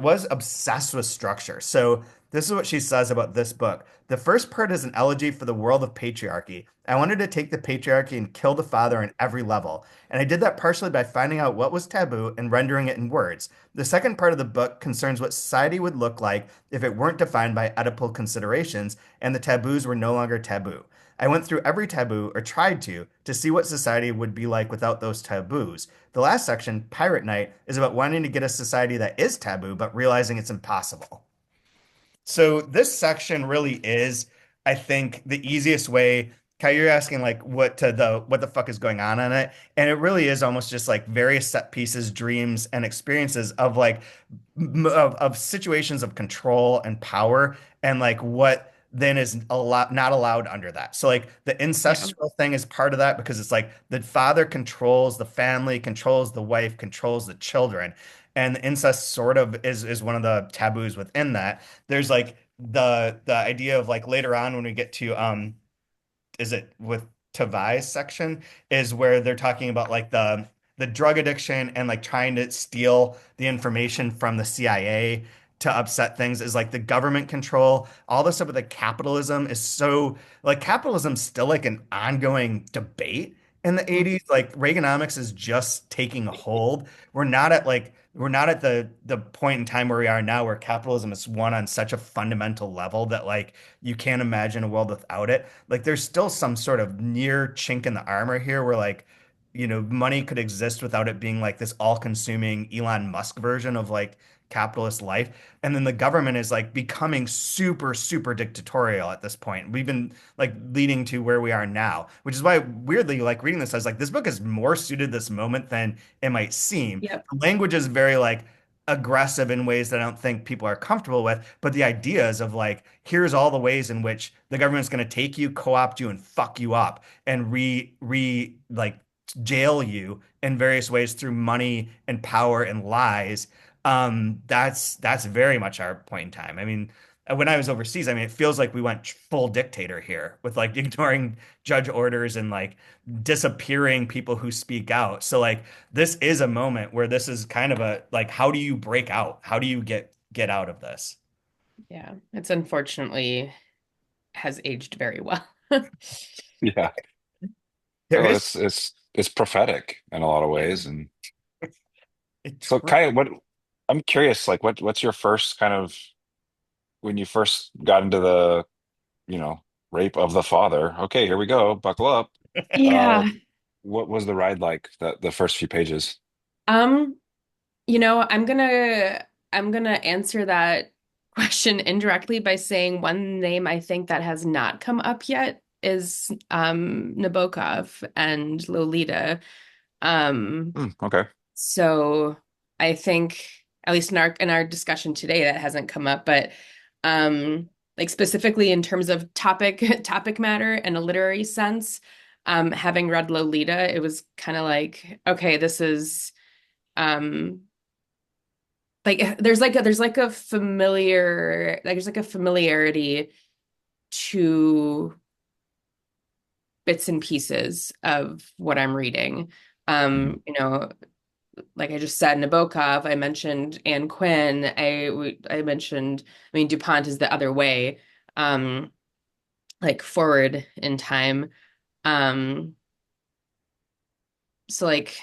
Speaker 1: Was obsessed with structure. So this is what she says about this book. The first part is an elegy for the world of patriarchy. I wanted to take the patriarchy and kill the father on every level. And I did that partially by finding out what was taboo and rendering it in words. The second part of the book concerns what society would look like if it weren't defined by Oedipal considerations and the taboos were no longer taboo. I went through every taboo, or tried to see what society would be like without those taboos. The last section, Pirate Night, is about wanting to get a society that is taboo, but realizing it's impossible. So this section really is, I think, the easiest way. Kai, you're asking like what the fuck is going on in it, and it really is almost just like various set pieces, dreams, and experiences of like of situations of control and power, and like what then is not allowed under that. So like the
Speaker 3: Yeah.
Speaker 1: ancestral thing is part of that because it's like the father controls the family, controls the wife, controls the children, and incest sort of is one of the taboos within that. There's like the idea of like later on when we get to is it with Tavai's section is where they're talking about like the drug addiction and like trying to steal the information from the CIA to upset things is like the government control. All this stuff with the capitalism is so like capitalism's still like an ongoing debate in the 80s, like Reaganomics is just taking hold. We're not at the point in time where we are now where capitalism is won on such a fundamental level that like you can't imagine a world without it. Like there's still some sort of near chink in the armor here where like money could exist without it being like this all-consuming Elon Musk version of like capitalist life. And then the government is like becoming super, super dictatorial at this point. We've been like leading to where we are now, which is why weirdly, like reading this, I was like, this book is more suited this moment than it might seem.
Speaker 3: Yep.
Speaker 1: The language is very like aggressive in ways that I don't think people are comfortable with, but the ideas of like, here's all the ways in which the government's going to take you, co-opt you, and fuck you up and like jail you in various ways through money and power and lies. That's very much our point in time. I mean, when I was overseas, I mean, it feels like we went full dictator here with like ignoring judge orders and like disappearing people who speak out. So like this is a moment where this is kind of a like, how do you break out? How do you get out of this?
Speaker 3: Yeah. It's unfortunately has aged very well.
Speaker 2: Yeah.
Speaker 1: There
Speaker 2: Oh,
Speaker 1: is
Speaker 2: it's prophetic in a lot of
Speaker 3: Yeah.
Speaker 2: ways. And
Speaker 1: it,
Speaker 2: so kind of what I'm curious, like what's your first kind of when you first got into the, you know, rape of the father? Okay, here we go. Buckle up. Uh,
Speaker 3: Yeah.
Speaker 2: what was the ride like the first few pages?
Speaker 3: Um, I'm gonna answer that question indirectly by saying one name I think that has not come up yet is Nabokov and Lolita. Um,
Speaker 2: Hmm, okay.
Speaker 3: so I think at least in our discussion today that hasn't come up, but like specifically in terms of topic matter and a literary sense, having read Lolita, it was kind of like, okay, this is um like there's like a familiarity to bits and pieces of what I'm reading.
Speaker 2: Mhm.
Speaker 3: Like I just said, Nabokov, I mentioned Anne Quinn, I mentioned, I mean, DuPont is the other way, um, like forward in time. Um, so like,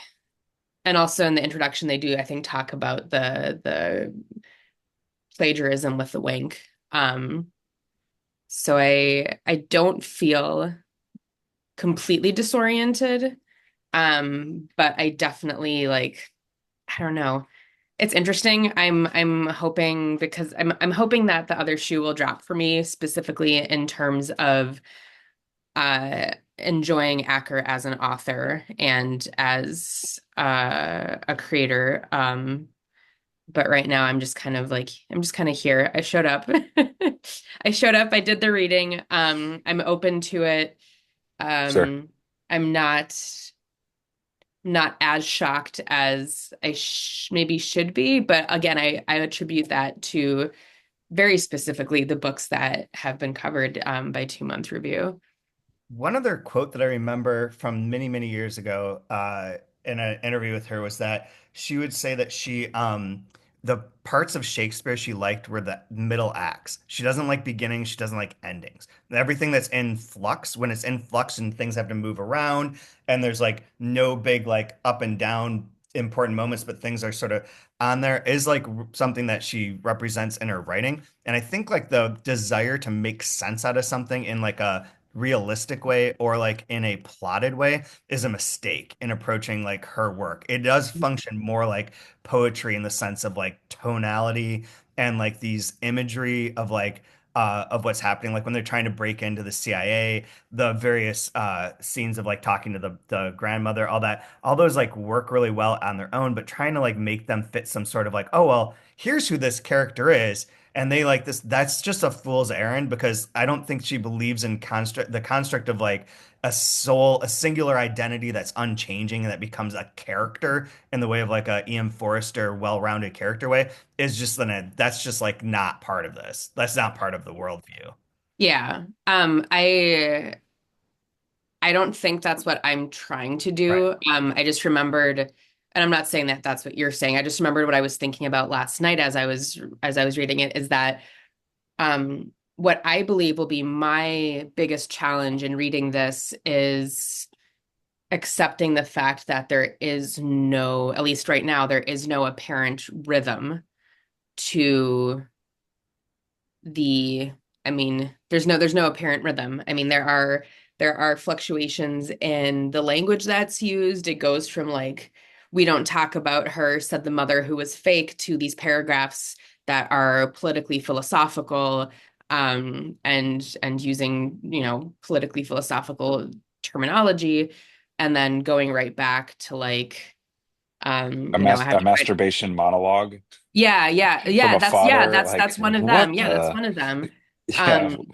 Speaker 3: and also in the introduction they do, I think, talk about the plagiarism with the wink. Um, so I don't feel completely disoriented. But I definitely like, I don't know. It's interesting. I'm hoping because I'm hoping that the other shoe will drop for me specifically in terms of enjoying Acker as an author and as a creator. But right now I'm just kind of like I'm just kind of here. I showed up. I showed up, I did the reading. I'm open to it.
Speaker 2: Sure.
Speaker 3: Um, I'm not as shocked as I maybe should be, but again, I attribute that to very specifically the books that have been covered by 2 Month Review.
Speaker 1: one other quote that I remember from many, many years ago, in an interview with her was that she would say that the parts of Shakespeare she liked were the middle acts. She doesn't like beginnings, she doesn't like endings. Everything that's in flux, when it's in flux and things have to move around, and there's like no big like up and down important moments, but things are sort of on there, is like something that she represents in her writing. And I think like the desire to make sense out of something in like a realistic way or like in a plotted way is a mistake in approaching like her work. It does function more like poetry in the sense of like tonality and like these imagery of what's happening, like when they're trying to break into the CIA, the various scenes of like talking to the grandmother, all that, all those like work really well on their own, but trying to like make them fit some sort of like, oh well, here's who this character is, and they like this, that's just a fool's errand because I don't think she believes in the construct of like a singular identity that's unchanging and that becomes a character in the way of like a E.M. Forrester well-rounded character way is just that's just like not part of this. That's not part of the worldview.
Speaker 3: Yeah. I don't think that's what I'm trying to
Speaker 1: Right.
Speaker 3: do. I just remembered, and I'm not saying that that's what you're saying. I just remembered what I was thinking about last night as I was reading it is that what I believe will be my biggest challenge in reading this is accepting the fact that there is no, at least right now, there is no apparent rhythm to the, I mean, there's no apparent rhythm. I mean, there are fluctuations in the language that's used. It goes from like, we don't talk about her, said the mother who was fake, to these paragraphs that are politically philosophical, and using, politically philosophical terminology, and then going right back to like, I have
Speaker 2: A
Speaker 3: to write.
Speaker 2: masturbation monologue
Speaker 3: Yeah, yeah,
Speaker 2: from
Speaker 3: yeah.
Speaker 2: a
Speaker 3: That's yeah,
Speaker 2: father.
Speaker 3: that's
Speaker 2: Like,
Speaker 3: one of them.
Speaker 2: what
Speaker 3: Yeah, that's
Speaker 2: the?
Speaker 3: one of them.
Speaker 2: Yeah,
Speaker 3: Um,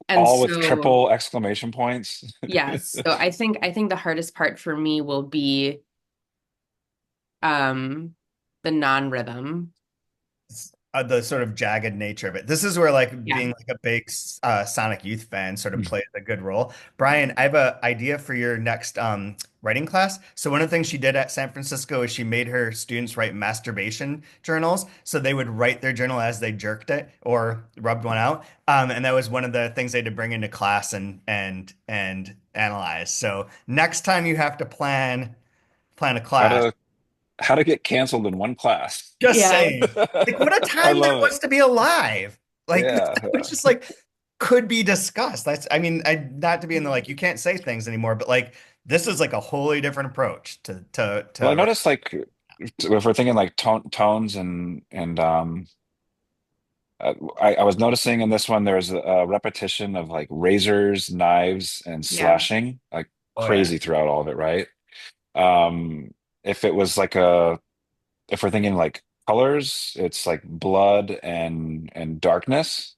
Speaker 3: and
Speaker 2: all with
Speaker 3: so
Speaker 2: triple exclamation points.
Speaker 3: yeah, so I think the hardest part for me will be um the non-rhythm.
Speaker 1: The sort of jagged nature of it. This is where like
Speaker 3: Yeah.
Speaker 1: being like a big Sonic Youth fan sort of plays a good role. Brian, I have an idea for your next writing class. So one of the things she did at San Francisco is she made her students write masturbation journals. So they would write their journal as they jerked it or rubbed one out. And that was one of the things they had to bring into class and analyze. So next time you have to plan a
Speaker 2: How
Speaker 1: class,
Speaker 2: to how to get canceled in one class.
Speaker 1: just
Speaker 3: Yeah.
Speaker 1: saying. Like, what a
Speaker 2: I
Speaker 1: time that
Speaker 2: love it.
Speaker 1: was to be alive. Like, that was
Speaker 2: Yeah.
Speaker 1: just like, could be discussed. I mean, not to be in the like, you can't say things anymore, but like, this is like a wholly different approach
Speaker 2: Well, I
Speaker 1: right.
Speaker 2: noticed like if we're thinking like tones and I was noticing in this one there's a repetition of like razors, knives, and
Speaker 3: Yeah.
Speaker 2: slashing like
Speaker 1: Oh, yeah.
Speaker 2: crazy throughout all of it, right? Um, if it was like a if we're thinking like colors, it's like blood and darkness,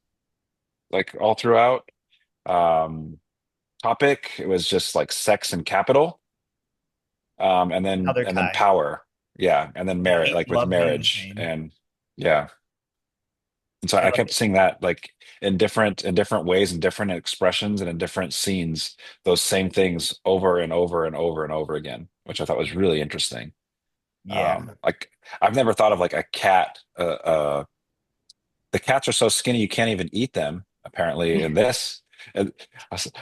Speaker 2: like all throughout. Um, topic, it was just like sex and capital.
Speaker 1: Other
Speaker 2: And then
Speaker 1: Kai.
Speaker 2: power. Yeah, and then
Speaker 1: Yeah,
Speaker 2: marriage,
Speaker 1: hate,
Speaker 2: like with
Speaker 1: love, pain, and
Speaker 2: marriage
Speaker 1: pain.
Speaker 2: and yeah. And so
Speaker 1: I
Speaker 2: I
Speaker 1: like
Speaker 2: kept
Speaker 1: it.
Speaker 2: seeing that like in different ways and different expressions and in different scenes, those same things over and over and over and over again, which I thought was really interesting.
Speaker 1: Yeah.
Speaker 2: Like I've never thought of like a cat. The cats are so skinny you can't even eat them, apparently, in this. And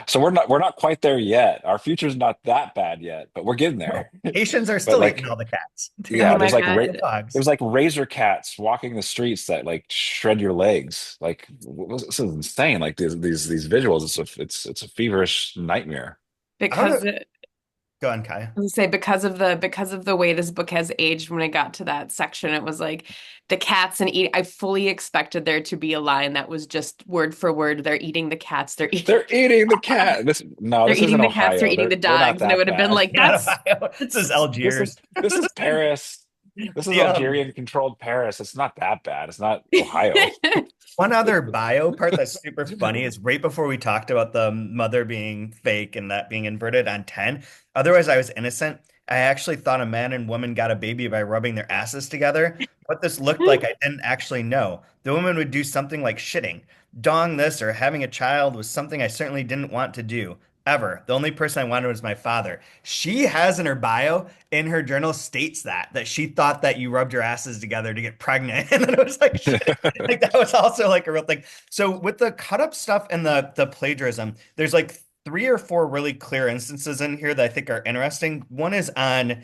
Speaker 2: so we're not quite there yet. Our future's not that bad yet, but we're getting there.
Speaker 1: No, Haitians are
Speaker 2: But
Speaker 1: still eating
Speaker 2: like
Speaker 1: all the cats.
Speaker 3: Oh
Speaker 2: yeah,
Speaker 3: my God.
Speaker 1: Dogs.
Speaker 2: there's like razor cats walking the streets that like shred your legs. Like this is insane. Like these visuals, it's a feverish nightmare.
Speaker 1: I don't know.
Speaker 3: Because
Speaker 1: Go on, Kai.
Speaker 3: I was gonna say, because of the way this book has aged, when I got to that section, it was like the cats and eat. I fully expected there to be a line that was just word for word. They're eating the cats. They're eating.
Speaker 2: They're eating the cat. This no,
Speaker 3: They're
Speaker 2: this
Speaker 3: eating
Speaker 2: isn't
Speaker 3: the cats. They're
Speaker 2: Ohio.
Speaker 3: eating the
Speaker 2: They're not
Speaker 3: dogs, and it
Speaker 2: that
Speaker 3: would have been
Speaker 2: bad.
Speaker 3: like
Speaker 1: Not
Speaker 3: that's
Speaker 1: Ohio. This is
Speaker 3: that's
Speaker 2: This is
Speaker 1: Algiers.
Speaker 2: this is Paris. This is
Speaker 1: The
Speaker 2: Algerian controlled Paris. It's not that bad. It's not Ohio.
Speaker 1: one other bio part that's super funny is right before we talked about the mother being fake and that being inverted on 10. Otherwise, I was innocent. I actually thought a man and woman got a baby by rubbing their asses together. What this looked like, I didn't actually know. The woman would do something like shitting. Dong this or having a child was something I certainly didn't want to do. Ever. The only person I wanted was my father. She has in her bio, in her journal, states that she thought that you rubbed your asses together to get pregnant. And then it was like, shit. Like that was also like a real thing. So with the cut up stuff and the plagiarism, there's like three or four really clear instances in here that I think are interesting. One is on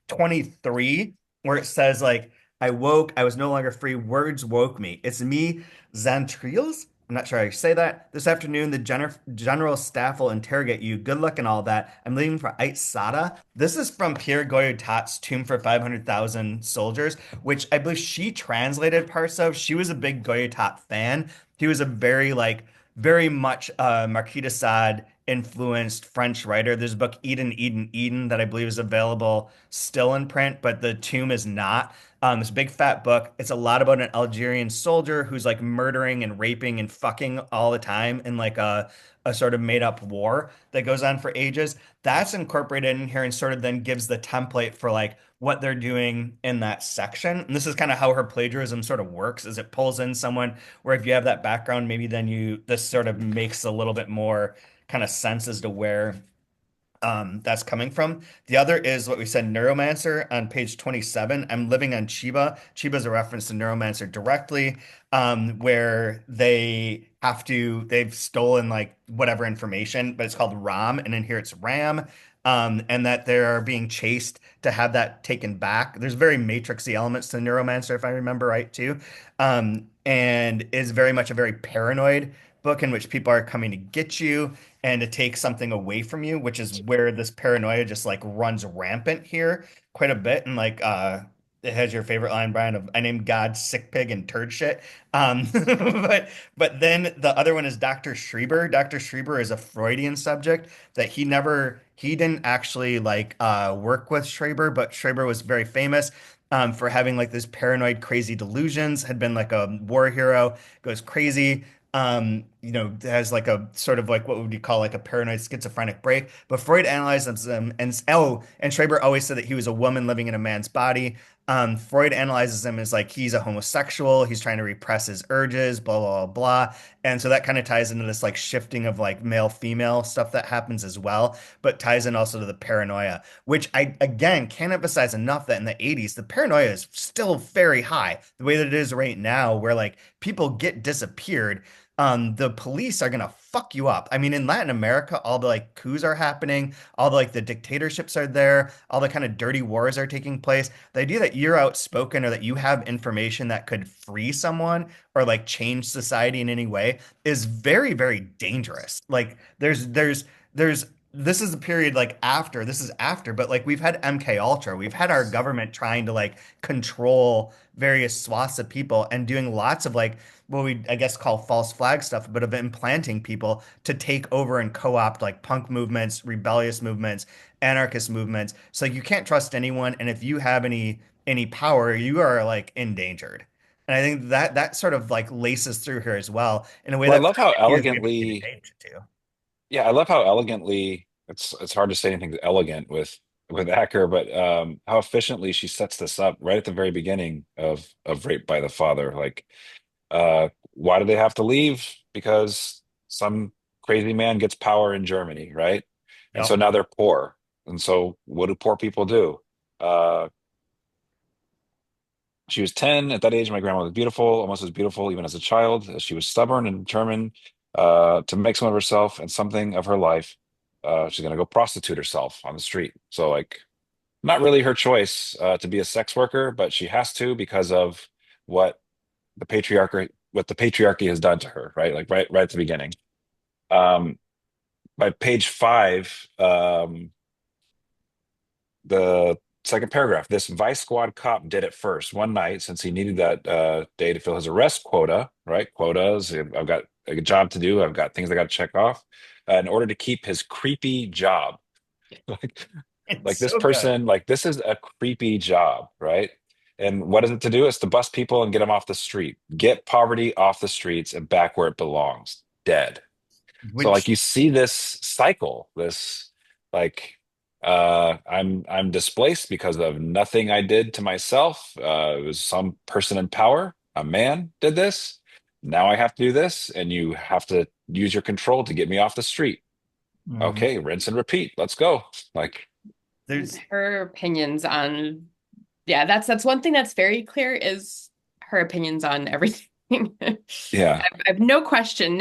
Speaker 1: 23, where it says like I woke, I was no longer free, words woke me. It's me, Zantriels. I'm not sure how you say that. This afternoon, the general staff will interrogate you. Good luck and all that. I'm leaving for Sada. This is from Pierre Goyotat's Tomb for 500,000 Soldiers, which I believe she translated parts of. She was a big Goyotat fan. He was a very like very much Marquis de Sade influenced French writer. There's a book Eden, Eden, Eden that I believe is available still in print, but The Tomb is not. It's a big fat book. It's a lot about an Algerian soldier who's like murdering and raping and fucking all the time in like a sort of made up war that goes on for ages. That's incorporated in here and sort of then gives the template for like what they're doing in that section. And this is kind of how her plagiarism sort of works, is it pulls in someone where if you have that background, maybe then this sort of makes a little bit more kind of sense as to where that's coming from. The other is what we said, Neuromancer on page 27. I'm living on Chiba. Chiba is a reference to Neuromancer directly, where they've stolen like whatever information, but it's called ROM, and in here it's RAM. and that they're being chased to have that taken back. There's very matrixy elements to Neuromancer, if I remember right, too, and is very much a very paranoid book in which people are coming to get you and to take something away from you, which is where this paranoia just like runs rampant here quite a bit. And like, it has your favorite line, Brian, of I named God sick pig and turd shit. But then the other one is Dr. Schreiber. Dr. Schreiber is a Freudian subject that he didn't actually like work with Schreiber, but Schreiber was very famous for having like this paranoid, crazy delusions, had been like a war hero, goes crazy. Has like a sort of like what would you call like a paranoid schizophrenic break. But Freud analyzes them and Schreiber always said that he was a woman living in a man's body. Freud analyzes him as like he's a homosexual, he's trying to repress his urges, blah blah blah blah. And so that kind of ties into this like shifting of like male female stuff that happens as well, but ties in also to the paranoia, which I again can't emphasize enough that in the 80s the paranoia is still very high, the way that it is right now, where like people get disappeared. The police are gonna fuck you up. I mean, in Latin America, all the like coups are happening, all the like the dictatorships are there, all the kind of dirty wars are taking place. The idea that you're outspoken or that you have information that could free someone or like change society in any way is very, very dangerous. Like there's this is a period like after this is after, but like we've had MK Ultra, we've had our government trying to like control various swaths of people and doing lots of like what we I guess call false flag stuff, but of implanting people to take over and co-opt like punk movements, rebellious movements, anarchist movements. So you can't trust anyone, and if you have any power, you are like endangered. And I think that that sort of like laces through here as well in a way
Speaker 2: Well, I
Speaker 1: that
Speaker 2: love how
Speaker 1: is maybe
Speaker 2: elegantly,
Speaker 1: day to do.
Speaker 2: yeah, I love how elegantly it's hard to say anything elegant with Acker, but how efficiently she sets this up right at the very beginning of Rape by the Father. Like, why do they have to leave? Because some crazy man gets power in Germany, right? And so
Speaker 1: Yep.
Speaker 2: now they're poor. And so what do poor people do? Uh, She was 10 at that age. My grandma was beautiful, almost as beautiful even as a child. She was stubborn and determined to make some of herself and something of her life. She's going to go prostitute herself on the street. So, like, not really her choice to be a sex worker, but she has to because of what the patriarchy has done to her, right? Like right at the beginning. Um, by page five, the second paragraph, this vice squad cop did it first one night since he needed that day to fill his arrest quota, right? Quotas. I've got a job to do. I've got things I got to check off in order to keep his creepy job. like,
Speaker 1: It's
Speaker 2: like this
Speaker 1: so good.
Speaker 2: person, like this is a creepy job, right? And what is it to do? It's to bust people and get them off the street, get poverty off the streets and back where it belongs, dead. So like
Speaker 1: Which
Speaker 2: you see this cycle, this like I'm displaced because of nothing I did to myself. It was some person in power, a man did this. Now I have to do this, and you have to use your control to get me off the street.
Speaker 1: Mhm.
Speaker 2: Okay, rinse and repeat. Let's go. Like,
Speaker 1: There's
Speaker 3: Her opinions on, yeah, that's one thing that's very clear is her opinions on everything.
Speaker 2: yeah.
Speaker 3: I've no question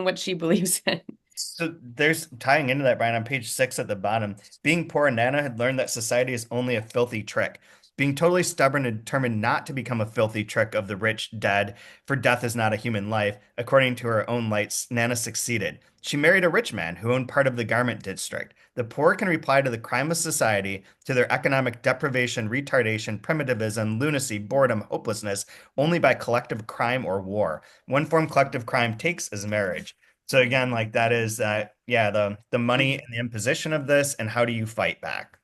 Speaker 3: what she believes in.
Speaker 1: So there's tying into that, Brian, on page 6 at the bottom. Being poor, Nana had learned that society is only a filthy trick. Being totally stubborn and determined not to become a filthy trick of the rich dead, for death is not a human life, according to her own lights, Nana succeeded. She married a rich man who owned part of the garment district. The poor can reply to the crime of society, to their economic deprivation, retardation, primitivism, lunacy, boredom, hopelessness, only by collective crime or war. One form collective crime takes is marriage. So again, like that is yeah, the money and the imposition of this and how do you fight back?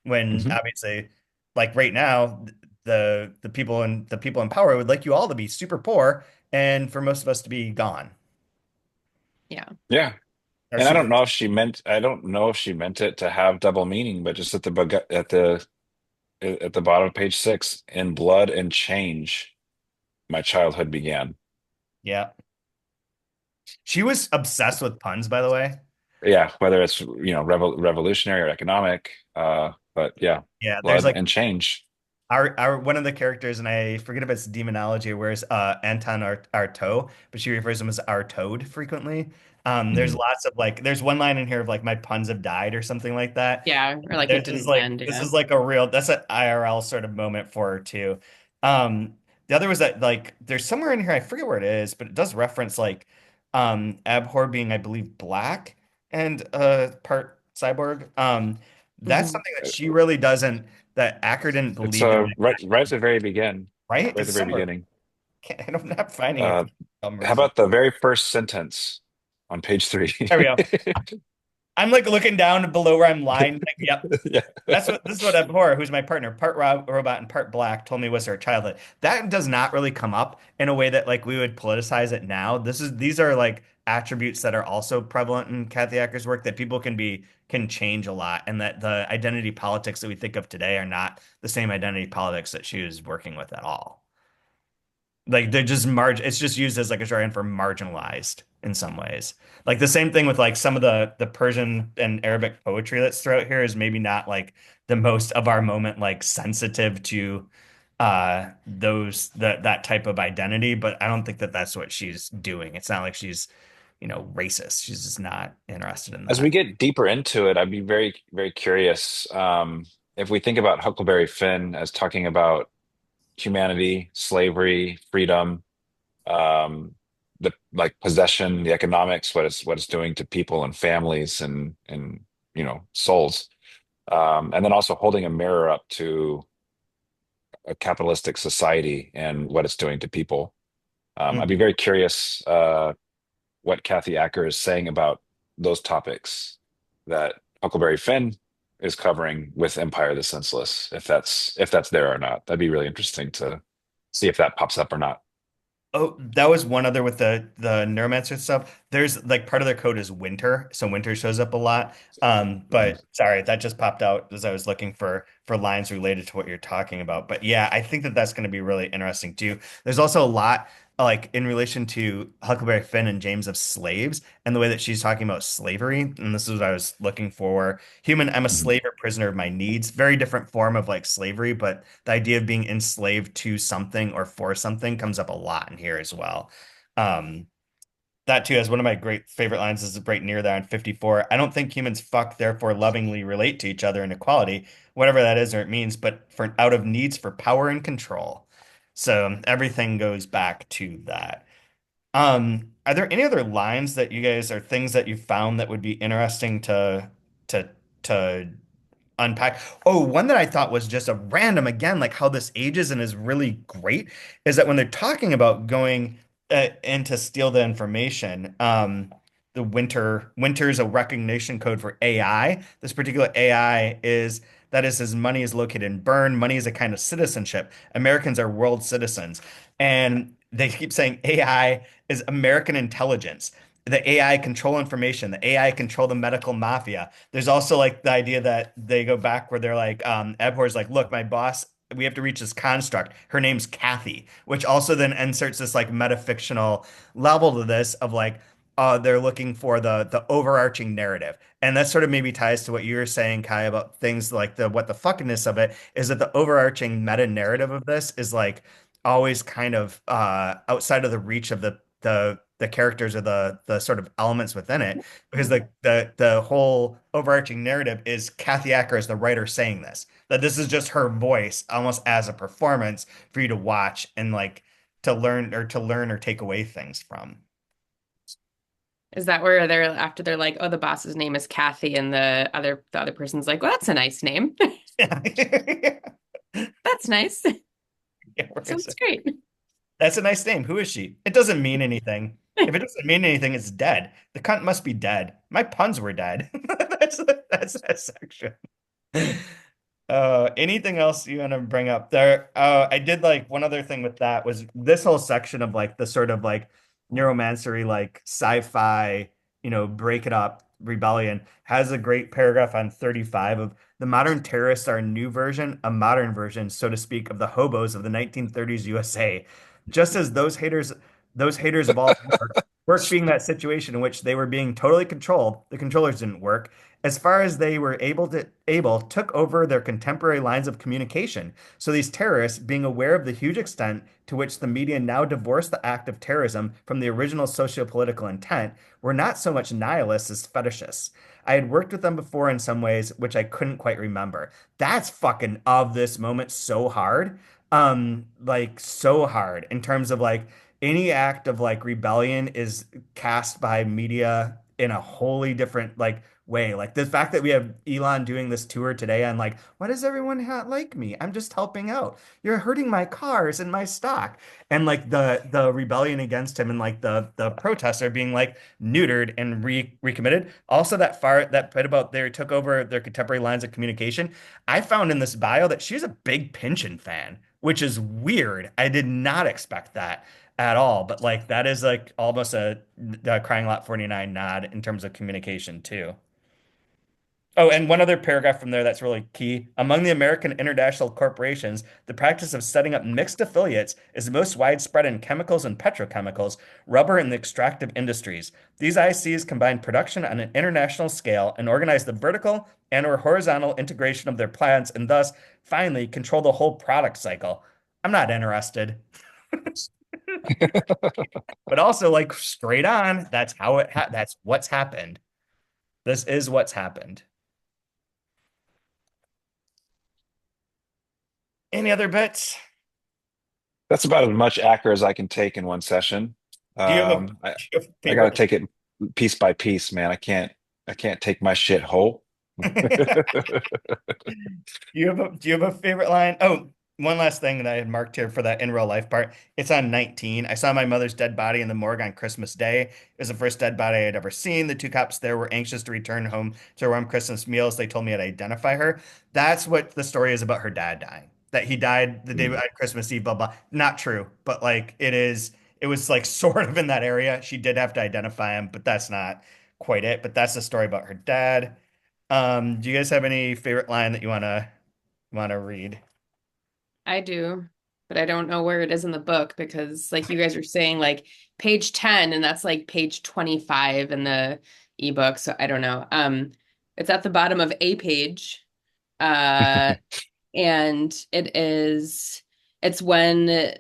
Speaker 1: When
Speaker 2: Mhm.
Speaker 1: obviously like right now the people in power would like you all to be super poor and for most of us to be gone
Speaker 3: Yeah.
Speaker 1: or,
Speaker 2: Yeah.
Speaker 1: or
Speaker 2: And I
Speaker 1: super
Speaker 2: don't know if she meant I don't know if she meant it to have double meaning, but just at the bottom of page six, in blood and change, my childhood began.
Speaker 1: yeah. She was obsessed with puns, by the way.
Speaker 2: Yeah, whether it's revolutionary or economic, but yeah,
Speaker 1: Yeah, there's
Speaker 2: blood
Speaker 1: like
Speaker 2: and change.
Speaker 1: our one of the characters, and I forget if it's demonology or where's Anton Artaud, but she refers to him as Artaud frequently. There's
Speaker 2: Mhm.
Speaker 1: lots of like, there's one line in here of like, my puns have died or something like that.
Speaker 3: Yeah, or like it
Speaker 1: This is
Speaker 3: didn't
Speaker 1: like,
Speaker 3: land.
Speaker 1: this
Speaker 3: Yeah.
Speaker 1: is like a real, that's an IRL sort of moment for her too. Um, the other was that like, there's somewhere in here, I forget where it is, but it does reference like, Abhor being, I believe, black and part cyborg. That's
Speaker 3: Hmm.
Speaker 1: something that she really doesn't, that Acker didn't
Speaker 2: It's
Speaker 1: believe in,
Speaker 2: right at the very begin,
Speaker 1: right?
Speaker 2: right at
Speaker 1: It's
Speaker 2: the very
Speaker 1: somewhere.
Speaker 2: beginning.
Speaker 1: I'm not finding it
Speaker 2: Uh,
Speaker 1: for some
Speaker 2: how
Speaker 1: reason.
Speaker 2: about the very first sentence on page 3?
Speaker 1: There we go. I'm like looking down below where I'm lying. Like, yep.
Speaker 2: Yeah.
Speaker 1: That's what this is what Abhor, who's my partner, part robot and part black, told me was her childhood. That does not really come up in a way that like we would politicize it now. These are like attributes that are also prevalent in Kathy Acker's work that people can change a lot, and that the identity politics that we think of today are not the same identity politics that she was working with at all. Like they're just it's just used as like a shorthand for marginalized in some ways. Like the same thing with like some of the Persian and Arabic poetry that's throughout here is maybe not like the most of our moment like sensitive to that type of identity, but I don't think that that's what she's doing. It's not like she's, racist. She's just not interested in
Speaker 2: As we
Speaker 1: that.
Speaker 2: get deeper into it, I'd be very, very curious, if we think about Huckleberry Finn as talking about humanity, slavery, freedom, um, the like possession, the economics, what it's doing to people and families and souls, and then also holding a mirror up to a capitalistic society and what it's doing to people. I'd be
Speaker 1: Mhm.
Speaker 2: very curious what Kathy Acker is saying about those topics that Huckleberry Finn is covering with Empire of the Senseless, if that's there or not. That'd be really interesting to see if that pops up or not.
Speaker 1: Oh, that was one other with the Neuromancer stuff. There's like part of their code is winter, so winter shows up a lot.
Speaker 2: Mhm.
Speaker 1: But sorry, that just popped out as I was looking for lines related to what you're talking about. But yeah, I think that that's going to be really interesting too. There's also a lot like in relation to Huckleberry Finn and James of slaves and the way that she's talking about slavery. And this is what I was looking for. Human, I'm a
Speaker 2: Mhm.
Speaker 1: slave or prisoner of my needs. Very different form of like slavery, but the idea of being enslaved to something or for something comes up a lot in here as well. Um, that too is one of my great favorite lines is right near there on 54. I don't think humans fuck, therefore lovingly relate to each other in equality, whatever that is or it means, but for out of needs for power and control. So everything goes back to that. Are there any other lines that you guys or things that you found that would be interesting to to unpack? Oh, one that I thought was just a random, again, like how this ages and is really great, is that when they're talking about going in to steal the information, the winter's a recognition code for AI. This particular AI is that is his money is located in Bern. Money is a kind of citizenship. Americans are world citizens. And they keep saying AI is American intelligence. The AI control information, the AI control the medical mafia. There's also like the idea that they go back where they're like, Ebhor's like, look, my boss, we have to reach this construct. Her name's Kathy, which also then inserts this like metafictional level to this of like, they're looking for the overarching narrative. And that sort of maybe ties to what you were saying, Kai, about things like the what the fuckiness of it is that the overarching meta narrative of this is like always kind of outside of the reach of the characters or the sort of elements within it because the whole overarching narrative is Kathy Acker as the writer saying this, that this is just her voice almost as a performance for you to watch and like to learn or take away things from.
Speaker 3: Is that where they're after they're like, oh, the boss's name is Kathy, and the other person's like, well, that's a nice name.
Speaker 1: Yeah.
Speaker 3: That's nice.
Speaker 1: Yeah, where is
Speaker 3: Sounds
Speaker 1: it?
Speaker 3: great.
Speaker 1: That's a nice name. Who is she? It doesn't mean anything. If it doesn't mean anything, it's dead. The cunt must be dead. My puns were dead. That's that section. Anything else you want to bring up there? I did like one other thing with that was this whole section of like the sort of like neuromancery, like sci-fi, break it up rebellion has a great paragraph on 35 of the modern terrorists are a new version, a modern version, so to speak, of the hobos of the 1930s USA. Just as those haters of all war Work being that situation in which they were being totally controlled, the controllers didn't work. As far as they were able took over their contemporary lines of communication. So these terrorists, being aware of the huge extent to which the media now divorced the act of terrorism from the original socio-political intent, were not so much nihilists as fetishists. I had worked with them before in some ways which I couldn't quite remember. That's fucking of this moment so hard. Like so hard in terms of like any act of like rebellion is cast by media in a wholly different like way. Like the fact that we have Elon doing this tour today on like, why does everyone like me? I'm just helping out. You're hurting my cars and my stock. And like the rebellion against him and like the protests are being like neutered and recommitted. Also that bit about they took over their contemporary lines of communication. I found in this bio that she's a big Pynchon fan, which is weird. I did not expect that at all. But like that is like almost a Crying Lot 49 nod in terms of communication too. Oh, and one other paragraph from there that's really key. Among the American international corporations, the practice of setting up mixed affiliates is most widespread in chemicals and petrochemicals, rubber, and the extractive industries. These ICs combine production on an international scale and organize the vertical and/or horizontal integration of their plants, and thus, finally, control the whole product cycle. I'm not interested. But also, like straight on, that's how that's what's happened. This is what's happened. Any other bits?
Speaker 2: That's about as much Acker as I can take in one session.
Speaker 1: Do you have a,
Speaker 2: I
Speaker 1: do you have a
Speaker 2: I got to
Speaker 1: favorite?
Speaker 2: take it piece by piece, man. I can't take my shit whole.
Speaker 1: Do you have a favorite line? Oh, one last thing that I had marked here for that in real life part. It's on 19. I saw my mother's dead body in the morgue on Christmas Day. It was the first dead body I had ever seen. The two cops there were anxious to return home to her warm Christmas meals. They told me I'd identify her. That's what the story is about her dad dying. That he died the day on
Speaker 2: Mm.
Speaker 1: Christmas Eve, blah blah. Not true, but like it is. It was like sort of in that area. She did have to identify him, but that's not quite it. But that's the story about her dad. Do you guys have any favorite line that you wanna read?
Speaker 3: I do, but I don't know where it is in the book because, like you guys are saying, like page 10, and that's like page 25 in the ebook. So I don't know. It's at the bottom of a page. Uh, and it's when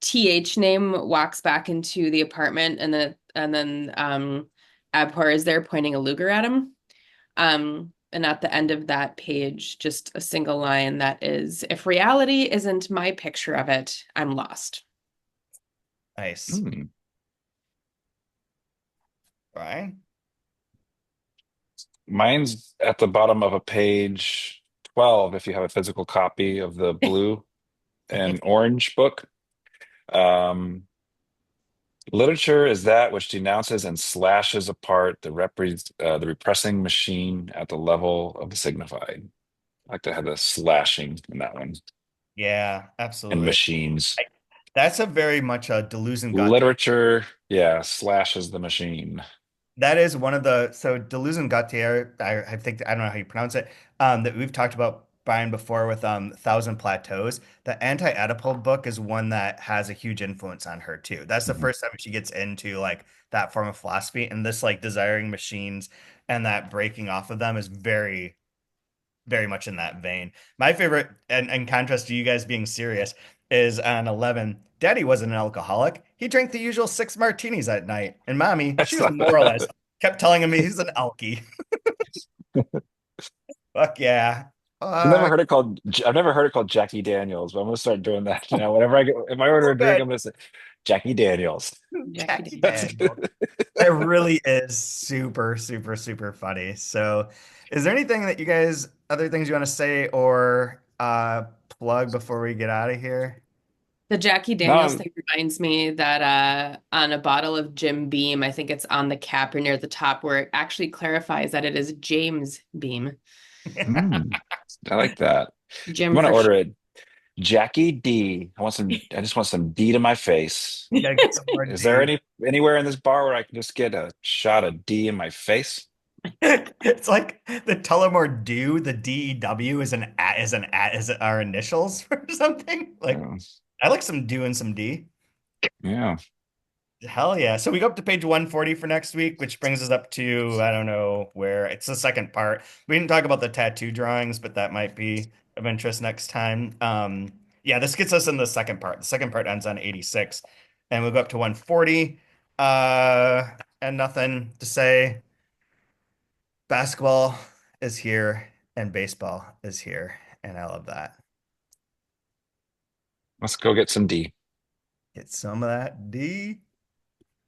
Speaker 3: TH name walks back into the apartment and then Abhor is there pointing a Luger at him. And at the end of that page, just a single line that is, if reality isn't my picture of it, I'm lost.
Speaker 1: Nice.
Speaker 2: Mm.
Speaker 1: Brian?
Speaker 2: Mine's at the bottom of a page 12 if you have a physical copy of the blue and orange book. Um, Literature is that which denounces and slashes apart the repressing machine at the level of the signified. I like to have the slashing in that one.
Speaker 1: Yeah,
Speaker 2: And
Speaker 1: absolutely.
Speaker 2: machines.
Speaker 1: I- That's a very much a Deleuze Gautier.
Speaker 2: Literature, yeah, slashes the machine.
Speaker 1: That is one of the so Deleuze Gautier, I think I don't know how you pronounce it, that we've talked about Brian before with Thousand Plateaus. The Anti-Oedipal book is one that has a huge influence on her too. That's the
Speaker 2: Mhm.
Speaker 1: first time she gets into like that form of philosophy, and this like desiring machines and that breaking off of them is very much in that vein. My favorite, and in contrast to you guys being serious, is on 11. Daddy wasn't an alcoholic. He drank the usual six martinis at night. And mommy, she
Speaker 2: That's
Speaker 1: was a
Speaker 2: not,
Speaker 1: moralist, kept telling him he's an alkie. Fuck yeah. Fuck.
Speaker 2: I've never heard it called Jackie Daniels, but I'm gonna start doing that now. Whenever I get if I order
Speaker 1: So
Speaker 2: a drink, I'm
Speaker 1: good.
Speaker 2: gonna say Jackie Daniels.
Speaker 3: Jackie
Speaker 1: Jackie
Speaker 2: That's
Speaker 3: Daniels.
Speaker 1: Daniels.
Speaker 2: good.
Speaker 1: It really is super, super, super funny. So, is there anything that you guys, other things you want to say or plug before we get out of here?
Speaker 3: The Jackie Daniels
Speaker 2: No,
Speaker 3: thing reminds me that on a bottle of Jim Beam, I think it's on the cap or near the top where it actually clarifies that it is James Beam.
Speaker 2: mm, I like that. I'm
Speaker 3: Jim
Speaker 2: gonna
Speaker 3: for
Speaker 2: order
Speaker 3: sure.
Speaker 2: it. Jackie D. I just want some D to my face.
Speaker 1: You gotta get some more
Speaker 2: Is there
Speaker 1: D.
Speaker 2: anywhere in this bar where I can just get a shot of D in my face?
Speaker 1: It's like the Tullamore Dew, the DEW is our initials or something. Like
Speaker 2: Yeah.
Speaker 1: I like some Dew and some D.
Speaker 2: Yeah.
Speaker 1: Hell yeah. So we go up to page 140 for next week, which brings us up to, I don't know where. It's the second part. We didn't talk about the tattoo drawings, but that might be of interest next time. Yeah, this gets us in the second part. The second part ends on 86, and we'll go up to 140. Uh, and nothing to say. Basketball is here, and baseball is here, and I love that.
Speaker 2: Let's go get some D.
Speaker 1: Get some of that D.